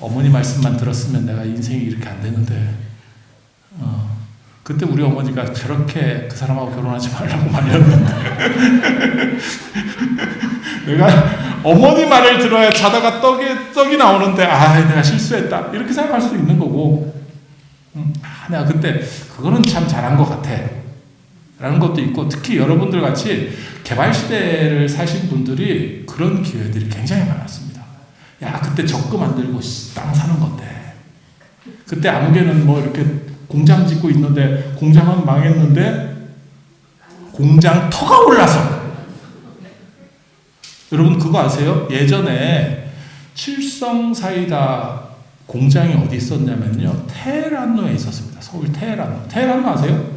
어머니 말씀만 들었으면 내가 인생이 이렇게 안 되는데, 그때 우리 어머니가 저렇게 그 사람하고 결혼하지 말라고 말렸는데 내가 어머니 말을 들어야 자다가 떡이 나오는데 내가 실수했다 이렇게 생각할 수도 있는 거고, 내가 그때 그거는 참 잘한 것 같아 라는 것도 있고, 특히 여러분들 같이 개발시대를 사신 분들이 그런 기회들이 굉장히 많았습니다. 그때 적금 안 들고 땅 사는 건데, 그때 아무개는 뭐 이렇게 공장 짓고 있는데 공장은 망했는데 공장 터가 올라서, 여러분 그거 아세요? 예전에 칠성사이다 공장이 어디 있었냐면요, 테헤란로에 있었습니다. 서울 테헤란로. 테헤란로 아세요?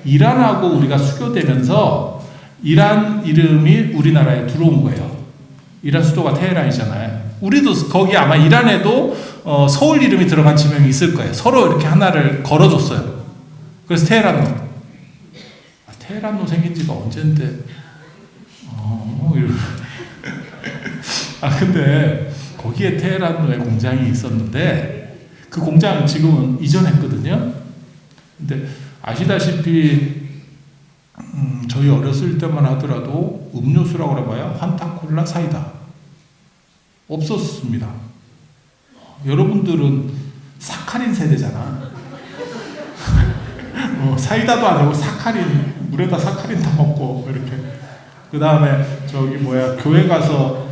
이란하고 우리가 수교되면서 이란 이름이 우리나라에 들어온 거예요. 이란 수도가 테헤란이잖아요. 우리도 거기 아마 이란에도 서울 이름이 들어간 지명이 있을 거예요. 서로 이렇게 하나를 걸어줬어요. 그래서 테헤란로. 테헤란로 생긴 지가 언젠데. 근데 거기에 테헤란로에 공장이 있었는데, 그 공장 지금은 이전했거든요. 근데 아시다시피 저희 어렸을 때만 하더라도 음료수라고 그래봐야 환타콜라 사이다 없었습니다. 여러분들은 사카린 세대잖아. 사이다도 아니고 사카린, 물에다 사카린 다 먹고 이렇게. 그 다음에 교회 가서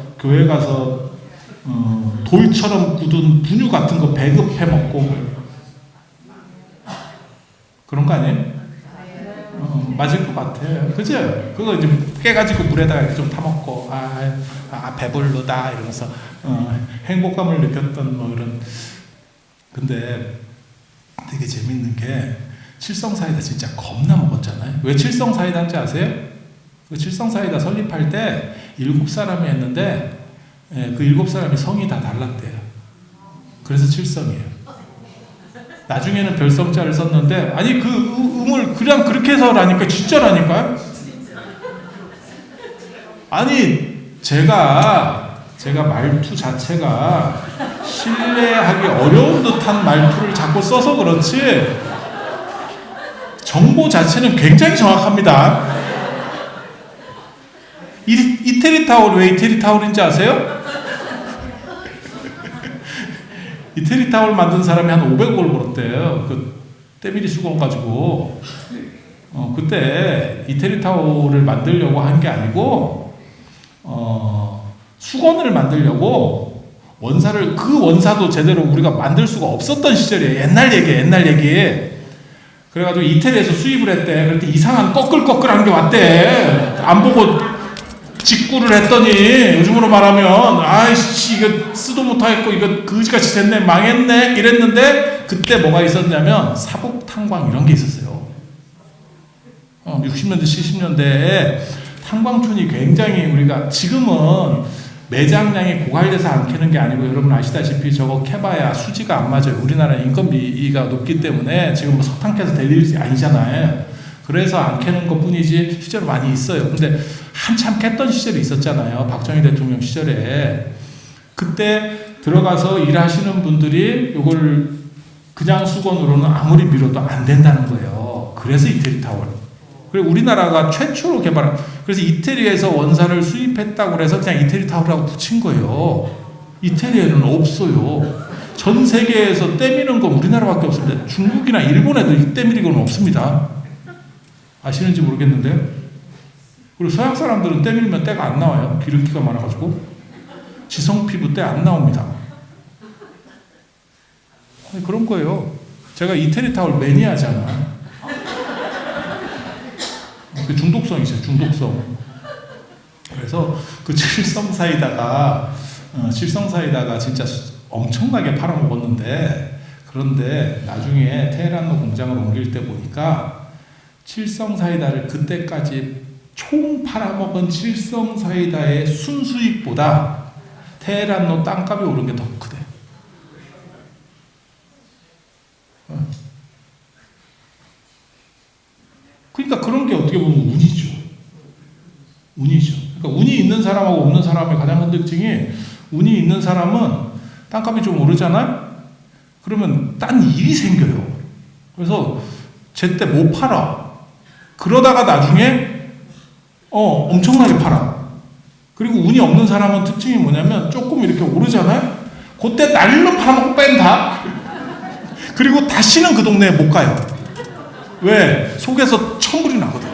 돌처럼 굳은 분유 같은 거 배급해 먹고 그런 거 아니에요? 맞을 것 같아. 그죠? 그거 이제 깨가지고 물에다가 이렇게 좀 타먹고, 배불르다 이러면서, 행복감을 느꼈던 뭐 이런. 근데 되게 재밌는 게, 칠성사이다 진짜 겁나 먹었잖아요. 왜 칠성사이다인지 아세요? 그 칠성사이다 설립할 때 7사람이 했는데, 그 7사람이 성이 다 달랐대요. 그래서 칠성이에요. 나중에는 별성자를 썼는데, 그 음을 그냥 그렇게 해서라니까, 진짜라니까요? 제가 말투 자체가 신뢰하기 어려운 듯한 말투를 자꾸 써서 그렇지, 정보 자체는 굉장히 정확합니다. 이태리 타월, 왜 이태리 타월인지 아세요? 이태리 타월 만든 사람이 한 500억을 벌었대요. 그 때밀이 수건 가지고. 그때 이태리 타월을 만들려고 한 게 아니고, 수건을 만들려고 그 원사도 제대로 우리가 만들 수가 없었던 시절이에요. 옛날 얘기. 그래가지고 이태리에서 수입을 했대. 그랬더니 이상한 꺼끌꺼끌한 게 왔대. 안 보고 직구를 했더니, 요즘으로 말하면 이거 쓰도 못하겠고 이거 그지같이 됐네, 망했네 이랬는데, 그때 뭐가 있었냐면 사북탄광 이런 게 있었어요. 60년대 70년대에 탄광촌이 굉장히, 우리가 지금은 매장량이 고갈돼서 안 캐는 게 아니고, 여러분 아시다시피 저거 캐봐야 수지가 안 맞아요. 우리나라 인건비가 높기 때문에 지금 뭐 석탄 캐서 될 일이 아니잖아요. 그래서 안 캐는 것 뿐이지 실제로 많이 있어요. 근데 한참 캤던 시절이 있었잖아요. 박정희 대통령 시절에. 그때 들어가서 일하시는 분들이 이걸 그냥 수건으로는 아무리 밀어도 안 된다는 거예요. 그래서 이태리 타월. 그리고 우리나라가 최초로 개발한, 그래서 이태리에서 원사를 수입했다고 해서 그냥 이태리 타월이라고 붙인 거예요. 이태리에는 없어요. 전 세계에서 때미는 건 우리나라밖에 없습니다. 중국이나 일본 애들 때밀이는 건 없습니다. 아시는지 모르겠는데요. 그리고 서양 사람들은 때밀면 때가 안 나와요. 기름기가 많아가지고. 지성 피부 때 안 나옵니다. 아니, 그런 거예요. 제가 이태리 타월 매니아잖아. 그 중독성이죠, 중독성. 그래서 그 칠성사이다가 진짜 엄청나게 팔아먹었는데, 그런데 나중에 테헤란로 공장을 옮길 때 보니까 칠성사이다를 그때까지 총 팔아먹은 칠성사이다의 순수익보다 테헤란로 땅값이 오른 게 더 크대. 그러니까 그런 게 어떻게 보면 운이죠. 운이죠. 그러니까 운이 있는 사람하고 없는 사람의 가장 큰 특징이, 운이 있는 사람은 땅값이 좀 오르잖아요? 그러면 딴 일이 생겨요. 그래서 제때 못 팔아. 그러다가 나중에 엄청나게 팔아. 그리고 운이 없는 사람은 특징이 뭐냐면 조금 이렇게 오르잖아요? 그때 날로 팔아먹고 뺀다. 그리고 다시는 그 동네에 못 가요. 왜? 속에서 천불이 나거든.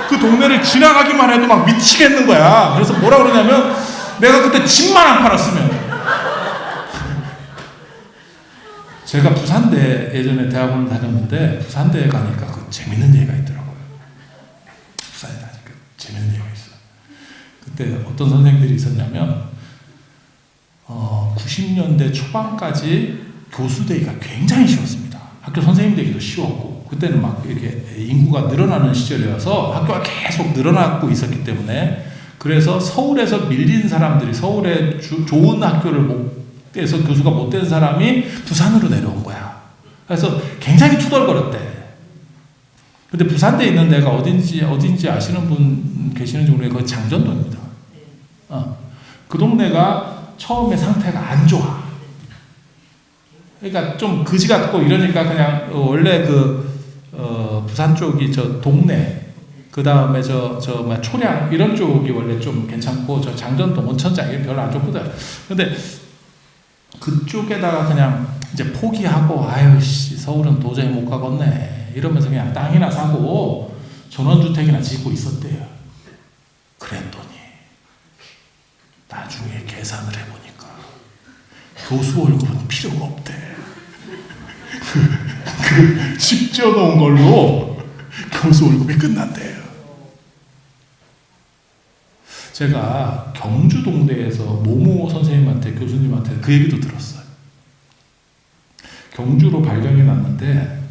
그 동네를 지나가기만 해도 막 미치겠는 거야. 그래서 뭐라 그러냐면, 내가 그때 집만 안 팔았으면. 제가 부산대 예전에 대학원을 다녔는데, 부산대에 가니까 그 재밌는 얘기가 있더라고요. 부산에 다니까 재밌는 얘기가 있어요. 그때 어떤 선생님들이 있었냐면, 90년대 초반까지 교수 되기가 굉장히 쉬웠습니다. 학교 선생님 되기도 쉬웠고, 그때는 막 이렇게 인구가 늘어나는 시절이어서 학교가 계속 늘어나고 있었기 때문에, 그래서 서울에서 밀린 사람들이, 서울에 좋은 학교를 못 돼서 교수가 못 된 사람이 부산으로 내려온 거야. 그래서 굉장히 투덜거렸대. 근데 부산대에 있는 데가 어딘지 아시는 분 계시는지 모르겠는데, 거기 장전도입니다. 그 동네가 처음에 상태가 안 좋아. 그러니까 좀 그지 같고 이러니까 그냥 원래 부산 쪽이 저 동네, 그 다음에 초량 이런 쪽이 원래 좀 괜찮고, 저 장전동, 온천장 이게 별로 안 좋거든. 근데 그쪽에다가 그냥 이제 포기하고, 서울은 도저히 못 가겠네 이러면서 그냥 땅이나 사고 전원주택이나 짓고 있었대요. 그랬더니 나중에 계산을 해보니까 교수 월급은 필요가 없대. 그 집 지어놓은 걸로 교수 월급이 끝난대요. 제가 경주 동대에서 모모 선생님한테, 교수님한테 그 얘기도 들었어요. 경주로 발령이 났는데,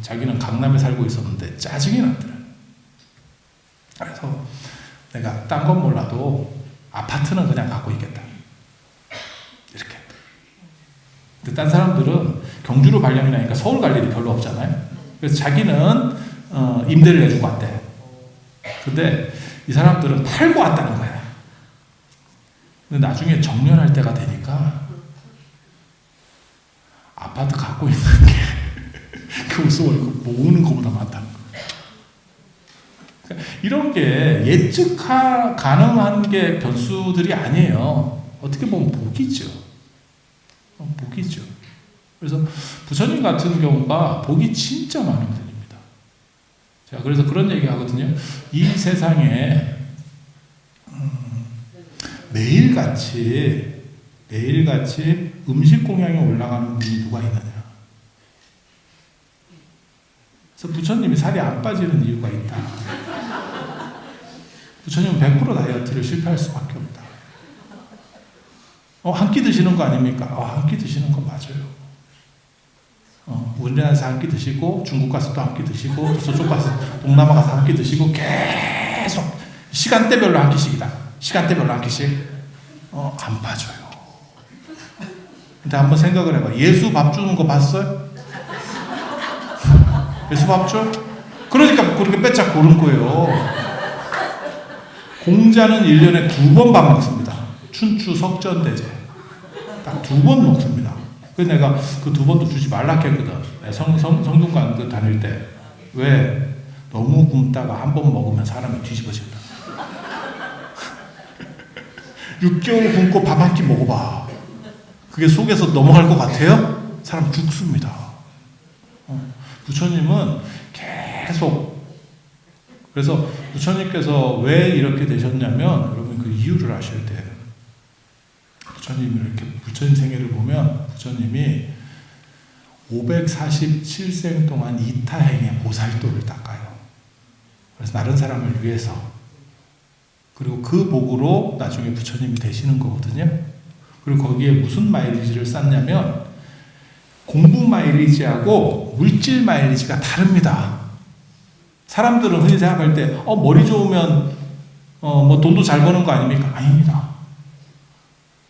자기는 강남에 살고 있었는데 짜증이 났더래. 그래서 내가 딴 건 몰라도 아파트는 그냥 갖고 있겠다. 이렇게. 근데 딴 사람들은 경주로 발령이 나니까 서울 갈 일이 별로 없잖아요. 그래서 자기는 임대를 해주고 왔대. 근데 이 사람들은 팔고 왔다는 거야. 근데 나중에 정년할 때가 되니까 아파트 갖고 있는 게 교수 월급 모으는 것보다 많다는 거야. 그러니까 이런 게 예측 가능한 게 변수들이 아니에요. 어떻게 보면 복이죠. 복이죠. 그래서 부처님 같은 경우가 복이 진짜 많은 분입니다. 자, 그래서 그런 얘기 하거든요. 이 세상에 매일같이 음식 공양에 올라가는 분이 누가 있느냐. 그래서 부처님이 살이 안 빠지는 이유가 있다. 부처님은 100% 다이어트를 실패할 수밖에 없다. 한 끼 드시는 거 아닙니까? 한 끼 드시는 거 맞아요. 우리나라에서 한 끼 드시고, 중국 가서 또 한 끼 드시고, 저쪽 가서, 동남아 가서 한 끼 드시고, 계속 시간대별로 한 끼씩이다. 시간대별로 한 끼씩. 안 빠져요. 근데 한번 생각을 해봐. 예수 밥 주는 거 봤어요? 예수 밥 줘? 그러니까 그렇게 빼짝 고른 거예요. 공자는 1년에 2번 밥 먹습니다. 춘추 석전대제. 딱 2번 먹습니다. 그래서 내가 그 2번도 주지 말라 했거든. 성균관 다닐 때. 왜? 너무 굶다가 한 번 먹으면 사람이 뒤집어진다. 6개월 굶고 밥 한 끼 먹어봐. 그게 속에서 넘어갈 것 같아요? 사람 죽습니다. 부처님은 계속, 그래서 부처님께서 왜 이렇게 되셨냐면 여러분 그 이유를 아셔야 돼요. 부처님 이렇게 부처님 생애를 보면 부처님이 547생 동안 이타행의 보살도를 닦아요. 그래서 다른 사람을 위해서. 그리고 그 복으로 나중에 부처님이 되시는 거거든요. 그리고 거기에 무슨 마일리지를 쌓냐면 공부 마일리지하고 물질 마일리지가 다릅니다. 사람들은 흔히 생각할 때 머리 좋으면 뭐 돈도 잘 버는 거 아닙니까? 아닙니다.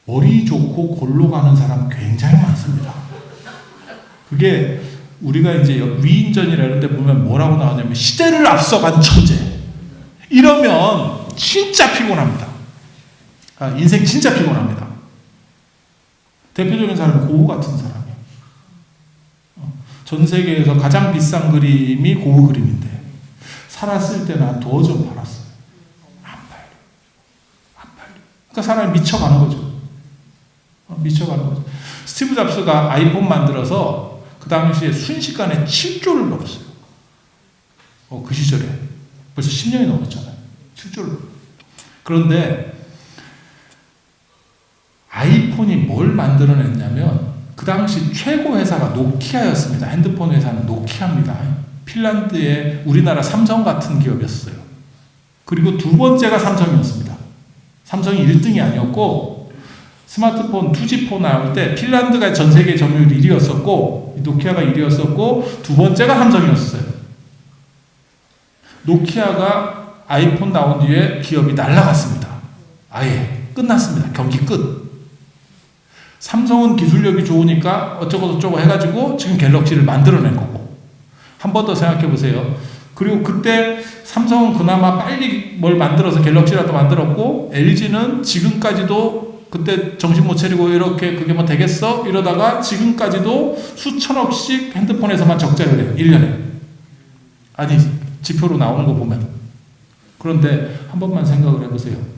머리 좋고 골로 가는 사람 굉장히 많습니다. 그게 우리가 이제 위인전이라 이런 데 보면 뭐라고 나오냐면 시대를 앞서간 천재. 이러면 진짜 피곤합니다. 인생 진짜 피곤합니다. 대표적인 사람은 고흐 같은 사람이에요. 전 세계에서 가장 비싼 그림이 고흐 그림인데 살았을 때는 한 2억 팔았어요. 안 팔려. 그러니까 사람이 미쳐가는 거죠. 미쳐가는 거죠. 스티브 잡스가 아이폰 만들어서 그 당시에 순식간에 7조를 벌었어요. 그 시절에. 벌써 10년이 넘었잖아요. 7조를. 그런데 아이폰이 뭘 만들어냈냐면 그 당시 최고 회사가 노키아였습니다. 핸드폰 회사는 노키아입니다. 핀란드의 우리나라 삼성 같은 기업이었어요. 그리고 두 번째가 삼성이었습니다. 삼성이 1등이 아니었고 스마트폰 2G4 나올 때 핀란드가 전 세계 점유율 1위였었고 노키아가 1위였었고 두 번째가 삼성이었어요. 노키아가 아이폰 나온 뒤에 기업이 날아갔습니다. 아예 끝났습니다. 경기 끝. 삼성은 기술력이 좋으니까 어쩌고 해가지고 지금 갤럭시를 만들어낸 거고. 한 번 더 생각해 보세요. 그리고 그때 삼성은 그나마 빨리 뭘 만들어서 갤럭시라도 만들었고 LG는 지금까지도 그때 정신 못 차리고 이렇게 그게 뭐 되겠어? 이러다가 지금까지도 수천억씩 핸드폰에서만 적자를 해요. 1년에. 아니 지표로 나오는 거 보면. 그런데 한 번만 생각을 해보세요.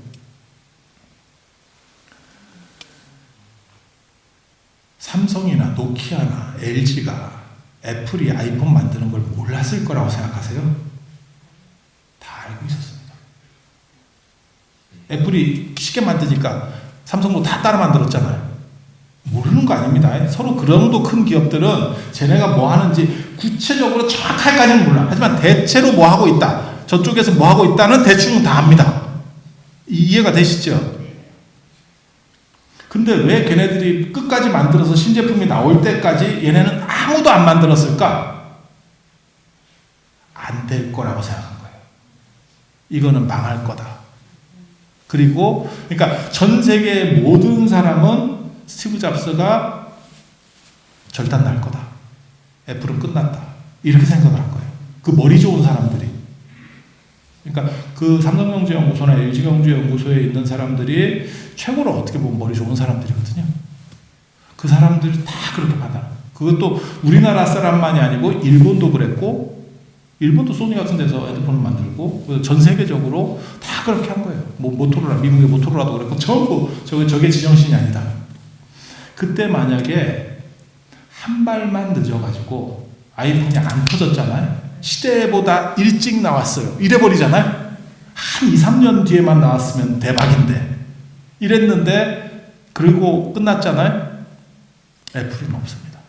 삼성이나 노키아나 LG가 애플이 아이폰 만드는 걸 몰랐을 거라고 생각하세요? 다 알고 있었습니다. 애플이 쉽게 만드니까 삼성도 다 따라 만들었잖아요. 모르는 거 아닙니다. 서로 그 정도 큰 기업들은 쟤네가 뭐 하는지 구체적으로 정확하게까지는 몰라. 하지만 대체로 뭐 하고 있다. 저쪽에서 뭐 하고 있다는 대충 다 압니다. 이해가 되시죠? 근데 왜 걔네들이 끝까지 만들어서 신제품이 나올 때까지 얘네는 아무도 안 만들었을까? 안 될 거라고 생각한 거예요. 이거는 망할 거다. 그리고 그러니까 전 세계의 모든 사람은 스티브 잡스가 절단 날 거다. 애플은 끝났다. 이렇게 생각을 한 거예요. 그 머리 좋은 사람들이. 그러니까 그 삼성경제연구소나 LG경제연구소에 있는 사람들이 최고로 어떻게 보면 머리 좋은 사람들이거든요. 그 사람들이 다 그렇게 판단해요. 그것도 우리나라 사람만이 아니고 일본도 그랬고 일본도 소니 같은 데서 핸드폰을 만들고 전 세계적으로 다 그렇게 한 거예요. 뭐 모토로라, 미국의 모토로라도 그랬고 전부 저게 지정신이 아니다. 그때 만약에 한 발만 늦어가지고 아이폰이 안 터졌잖아요. 시대보다 일찍 나왔어요. 이래버리잖아요. 한 2, 3년 뒤에만 나왔으면 대박인데 이랬는데 그리고 끝났잖아요. 애플은 없습니다.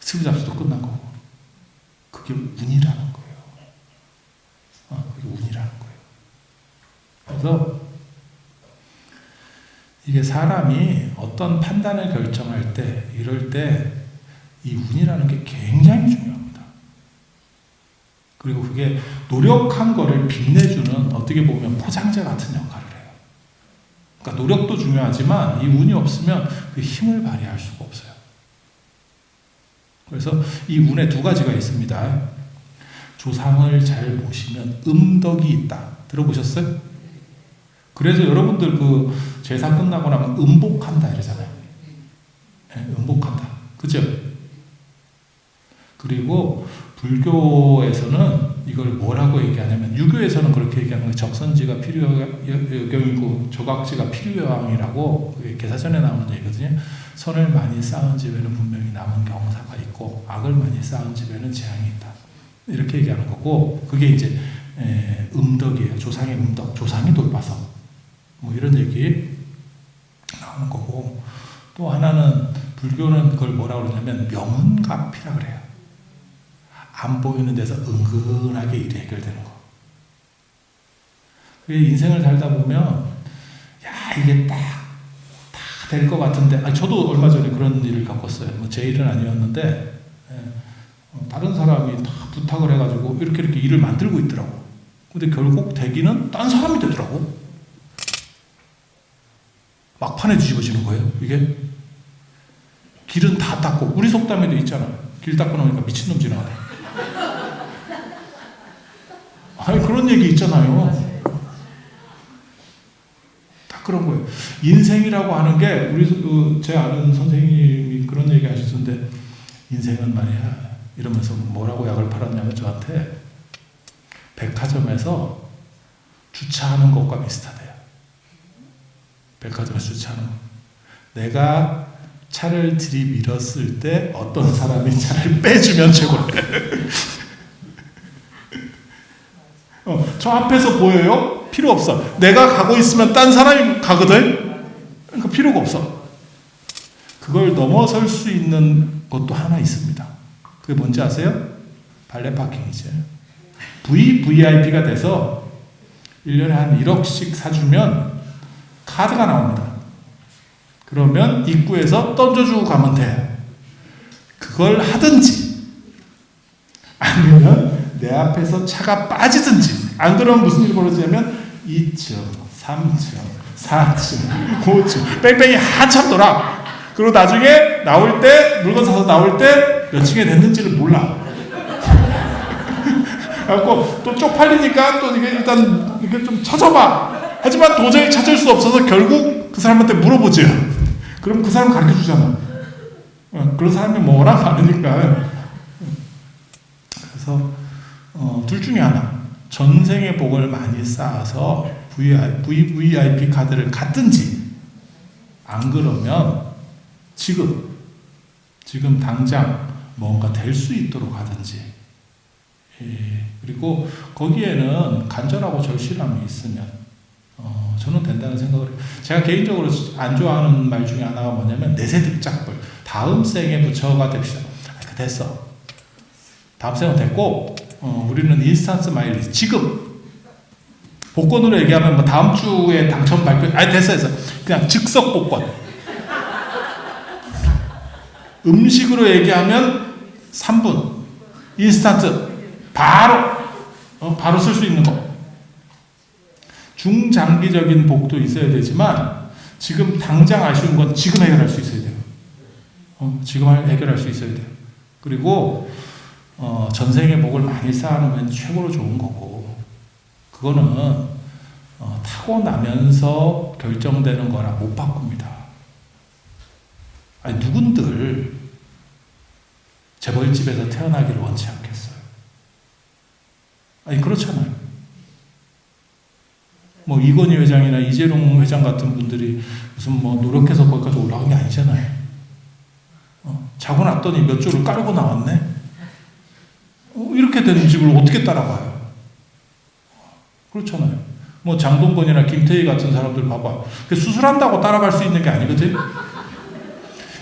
스티브 잡스도 끝난 거고. 그게 운이라는 거예요. 그게 운이라는 거예요. 그래서 이게 사람이 어떤 판단을 결정할 때 이럴 때 이 운이라는 게 굉장히 중요합니다. 그리고 그게 노력한 거를 빛내주는 어떻게 보면 포장재 같은 역할을 해요. 그러니까 노력도 중요하지만 이 운이 없으면 그 힘을 발휘할 수가 없어요. 그래서 이 운에 두 가지가 있습니다. 조상을 잘 모시면 음덕이 있다. 들어보셨어요? 그래서 여러분들 그 제사 끝나고 나면 음복한다 이러잖아요. 네, 음복한다. 그죠? 그리고 불교에서는 이걸 뭐라고 얘기하냐면 유교에서는 그렇게 얘기하는 거예요. 적선지가 필요여경이고 조각지가 필요여왕이라고 그게 계사전에 나오는 얘기거든요. 선을 많이 쌓은 집에는 분명히 남은 경사가 있고 악을 많이 쌓은 집에는 재앙이 있다. 이렇게 얘기하는 거고 그게 이제 음덕이에요. 조상의 음덕, 조상이 돌봐서 뭐 이런 얘기 나오는 거고 또 하나는 불교는 그걸 뭐라고 그러냐면 명운갑이라 그래요. 안 보이는 데서 은근하게 일이 해결되는 거. 그게 인생을 살다 보면 야 이게 딱 될 것 같은데 저도 얼마 전에 그런 일을 겪었어요. 뭐 제 일은 아니었는데 다른 사람이 다 부탁을 해가지고 이렇게 일을 만들고 있더라고. 근데 결국 되기는 딴 사람이 되더라고. 막판에 뒤집어지는 거예요. 이게 길은 다 닦고 우리 속담에도 있잖아. 길 닦고 나오니까 미친놈 지나가네. 아니 그런 얘기 있잖아요. 다 그런 거예요. 인생이라고 하는 게 우리 제 아는 선생님이 그런 얘기 하셨는데 인생은 말이야 이러면서 뭐라고 약을 팔았냐면 저한테 백화점에서 주차하는 것과 비슷하대요. 백화점에서 주차하는 거. 내가 차를 들이밀었을 때 어떤 사람이 차를 빼주면 최고래. 저 앞에서 보여요? 필요 없어. 내가 가고 있으면 딴 사람이 가거든? 그러니까 필요가 없어. 그걸 넘어설 수 있는 것도 하나 있습니다. 그게 뭔지 아세요? 발레 파킹이죠. VVIP가 돼서 1년에 한 1억씩 사주면 카드가 나옵니다. 그러면 입구에서 던져주고 가면 돼. 그걸 하든지 아니면 내 앞에서 차가 빠지든지 안 그러면 무슨 일이 벌어지냐면 2층, 3층, 4층, 5층 뺑뺑이 한참 돌아. 그리고 나중에 나올 때 물건 사서 나올 때 몇 층에 됐는지를 몰라. 그래갖고 또 쪽팔리니까 또 이게 일단 이게 좀 찾아봐. 하지만 도저히 찾을 수 없어서 결국 그 사람한테 물어보지. 그럼 그 사람 가르쳐 주잖아. 그런 사람이 뭐 워낙 많으니까. 그래서 둘 중에 하나. 전생의 복을 많이 쌓아서 VVIP 카드를 갖든지 안 그러면 지금 당장 뭔가 될 수 있도록 하든지 그리고 거기에는 간절하고 절실함이 있으면 저는 된다는 생각을 해요. 제가 개인적으로 안 좋아하는 말 중에 하나가 뭐냐면 내세득작불 다음 생에 부처가 됩시다. 됐어. 다음 생은 됐고 우리는 인스턴트 마일리지 지금 복권으로 얘기하면 뭐 다음 주에 당첨 발표 됐어 그냥 즉석 복권. 음식으로 얘기하면 3분 인스턴트 바로 쓸 수 있는 거. 중장기적인 복도 있어야 되지만 지금 당장 아쉬운 건 지금 해결할 수 있어야 돼요. 지금 해결할 수 있어야 돼요. 그리고 전생의 복을 많이 쌓아놓으면 최고로 좋은 거고 그거는 타고나면서 결정되는 거라 못 바꿉니다. 아니 누군들 재벌집에서 태어나기를 원치 않겠어요. 아니 그렇잖아요. 뭐 이건희 회장이나 이재용 회장 같은 분들이 무슨 뭐 노력해서 거기까지 올라간 게 아니잖아요. 자고 났더니 몇 조를 깔고 나왔네. 이렇게 되는 집을 어떻게 따라가요? 그렇잖아요. 뭐 장동건이나 김태희 같은 사람들 봐봐. 수술한다고 따라갈 수 있는 게 아니거든.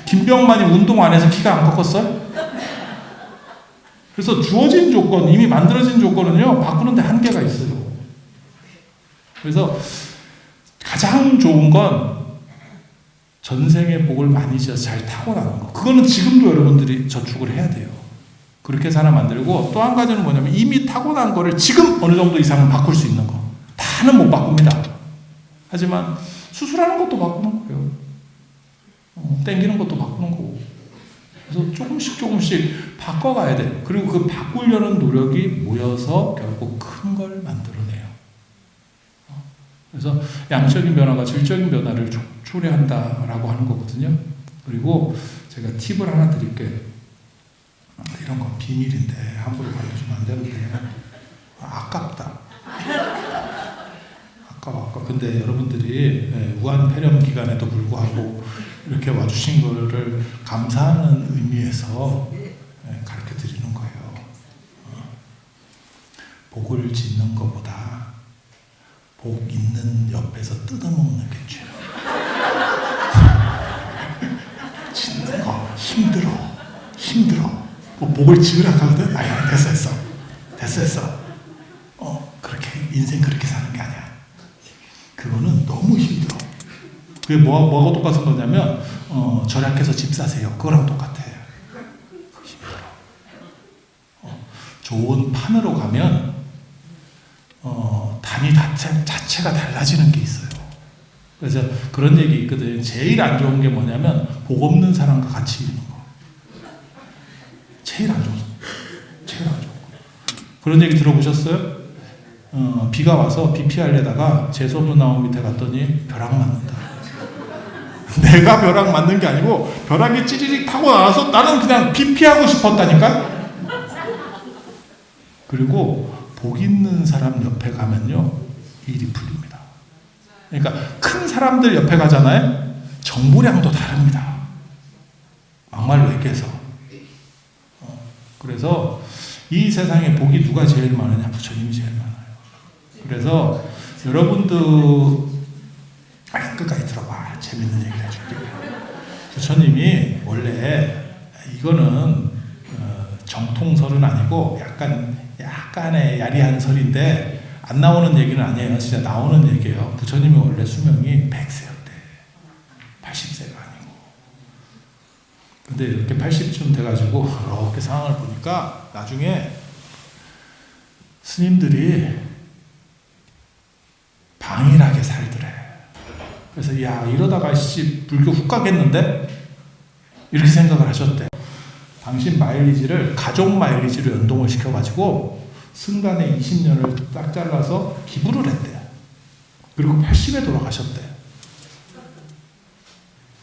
김병만이 운동 안 해서 키가 안 컸었어요? 그래서 주어진 조건, 이미 만들어진 조건은요, 바꾸는데 한계가 있어요. 그래서 가장 좋은 건 전생의 복을 많이 지어서 잘 타고나는 거. 그거는 지금도 여러분들이 저축을 해야 돼요. 그렇게 해서 하나 만들고 또 한 가지는 뭐냐면 이미 타고난 거를 지금 어느 정도 이상은 바꿀 수 있는 거. 다는 못 바꿉니다. 하지만 수술하는 것도 바꾸는 거예요. 땡기는 것도 바꾸는 거고. 그래서 조금씩 바꿔가야 돼요. 그리고 그 바꾸려는 노력이 모여서 결국 큰 걸 만들어내요. 그래서 양적인 변화가 질적인 변화를 초래한다라고 하는 거거든요. 그리고 제가 팁을 하나 드릴게요. 이런 건 비밀인데 함부로 알려주면 안 되는데 아깝다. 아까워. 근데 여러분들이 우한 폐렴 기간에도 불구하고 이렇게 와주신 거를 감사하는 의미에서 가르쳐 드리는 거예요. 복을 짓는 것보다 복 있는 옆에서 뜯어먹는 게 죄. 짓는 거 힘들어. 뭐 복을 지으라 하거든. 아야 됐어. 그렇게 인생 그렇게 사는 게 아니야. 그거는 너무 힘들어. 그게 뭐하고 똑같은 거냐면 절약해서 집 사세요. 그거랑 똑같아요. 힘들어. 좋은 판으로 가면 단위 자체가 달라지는 게 있어요. 그래서 그런 얘기 있거든요. 제일 안 좋은 게 뭐냐면 복 없는 사람과 같이 있는 거. 제일 안 좋은 거. 그런 얘기 들어보셨어요? 비가 와서 비 피하려다가 재수없는 나무 밑에 갔더니 벼락 맞는다. 내가 벼락 맞는 게 아니고 벼락이 찌리릭 타고 나와서 나는 그냥 비 피하고 싶었다니까. 그리고 복 있는 사람 옆에 가면요 일이 풀립니다. 그러니까 큰 사람들 옆에 가잖아요. 정보량도 다릅니다. 막말로 얘기해서. 그래서 이 세상에 복이 누가 제일 많으냐? 부처님이 제일 많아요. 그래서 여러분도 끝까지 들어봐. 재밌는 얘기를 해줄게요. 부처님이 원래 이거는 정통설은 아니고 약간의 야리한 설인데 안 나오는 얘기는 아니에요. 진짜 나오는 얘기예요. 부처님이 원래 수명이 100세였대. 80세가 아니고. 근데 이렇게 80쯤 돼가지고 이렇게 상황을 보니까 나중에 스님들이 방일하게 살더래. 그래서 이러다가 불교 훅 가겠는데? 이렇게 생각을 하셨대. 당신 마일리지를 가족 마일리지로 연동을 시켜가지고 승간에 20년을 딱 잘라서 기부를 했대요. 그리고 80에 돌아가셨대.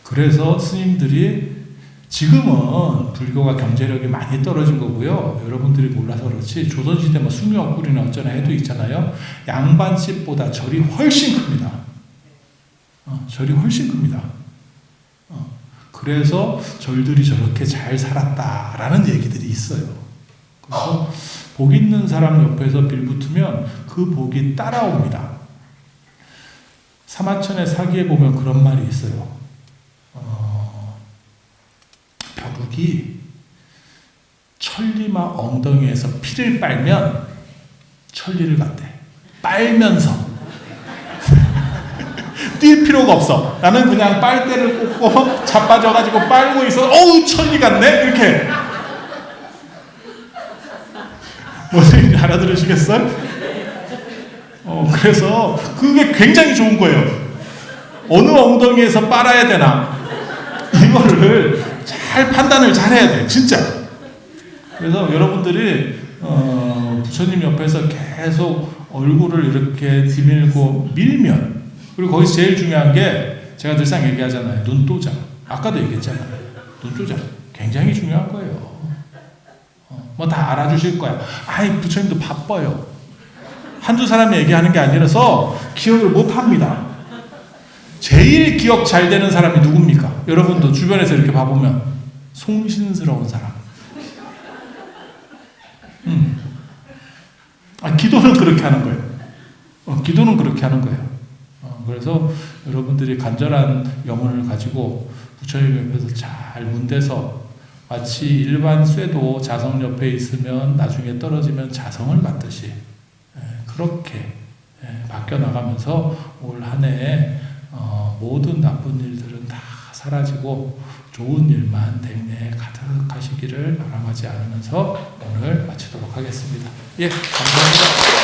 그래서 스님들이 지금은 불교가 경제력이 많이 떨어진 거고요. 여러분들이 몰라서 그렇지 조선시대 숭유업굴이나 어쩌나 해도 있잖아요. 양반집보다 절이 훨씬 큽니다. 절이 훨씬 큽니다. 그래서 절들이 저렇게 잘 살았다라는 얘기들이 있어요. 그래서 복 있는 사람 옆에서 빌붙으면 그 복이 따라옵니다. 사마천의 사기에 보면 그런 말이 있어요. 벼룩이 천리마 엉덩이에서 피를 빨면 천리를 간대. 빨면서. 뛸 필요가 없어. 나는 그냥 빨대를 꽂고 자빠져가지고 빨고 있어. 어우 천리 같네? 이렇게. 무슨 알아들으시겠어요? 그래서 그게 굉장히 좋은 거예요. 어느 엉덩이에서 빨아야 되나? 이거를 잘 판단을 잘 해야 돼. 진짜. 그래서 여러분들이 부처님 옆에서 계속 얼굴을 이렇게 디밀고 밀면, 그리고 거기서 제일 중요한 게 제가 늘상 얘기하잖아요. 눈도장. 아까도 얘기했잖아요. 눈도장. 굉장히 중요한 거예요. 뭐 다 알아주실 거야. 부처님도 바빠요. 한두 사람이 얘기하는 게 아니라서 기억을 못 합니다. 제일 기억 잘 되는 사람이 누굽니까? 여러분도 주변에서 이렇게 봐보면 송신스러운 사람. 기도는 그렇게 하는 거예요. 기도는 그렇게 하는 거예요. 그래서 여러분들이 간절한 염원을 가지고 부처님 옆에서 잘 문대서 마치 일반 쇠도 자성 옆에 있으면 나중에 떨어지면 자성을 갖듯이 그렇게 바뀌어 나가면서 올 한 해에 모든 나쁜 일들은 다 사라지고 좋은 일만 대내에 가득하시기를 바람하지 않으면서 오늘 마치도록 하겠습니다. 감사합니다.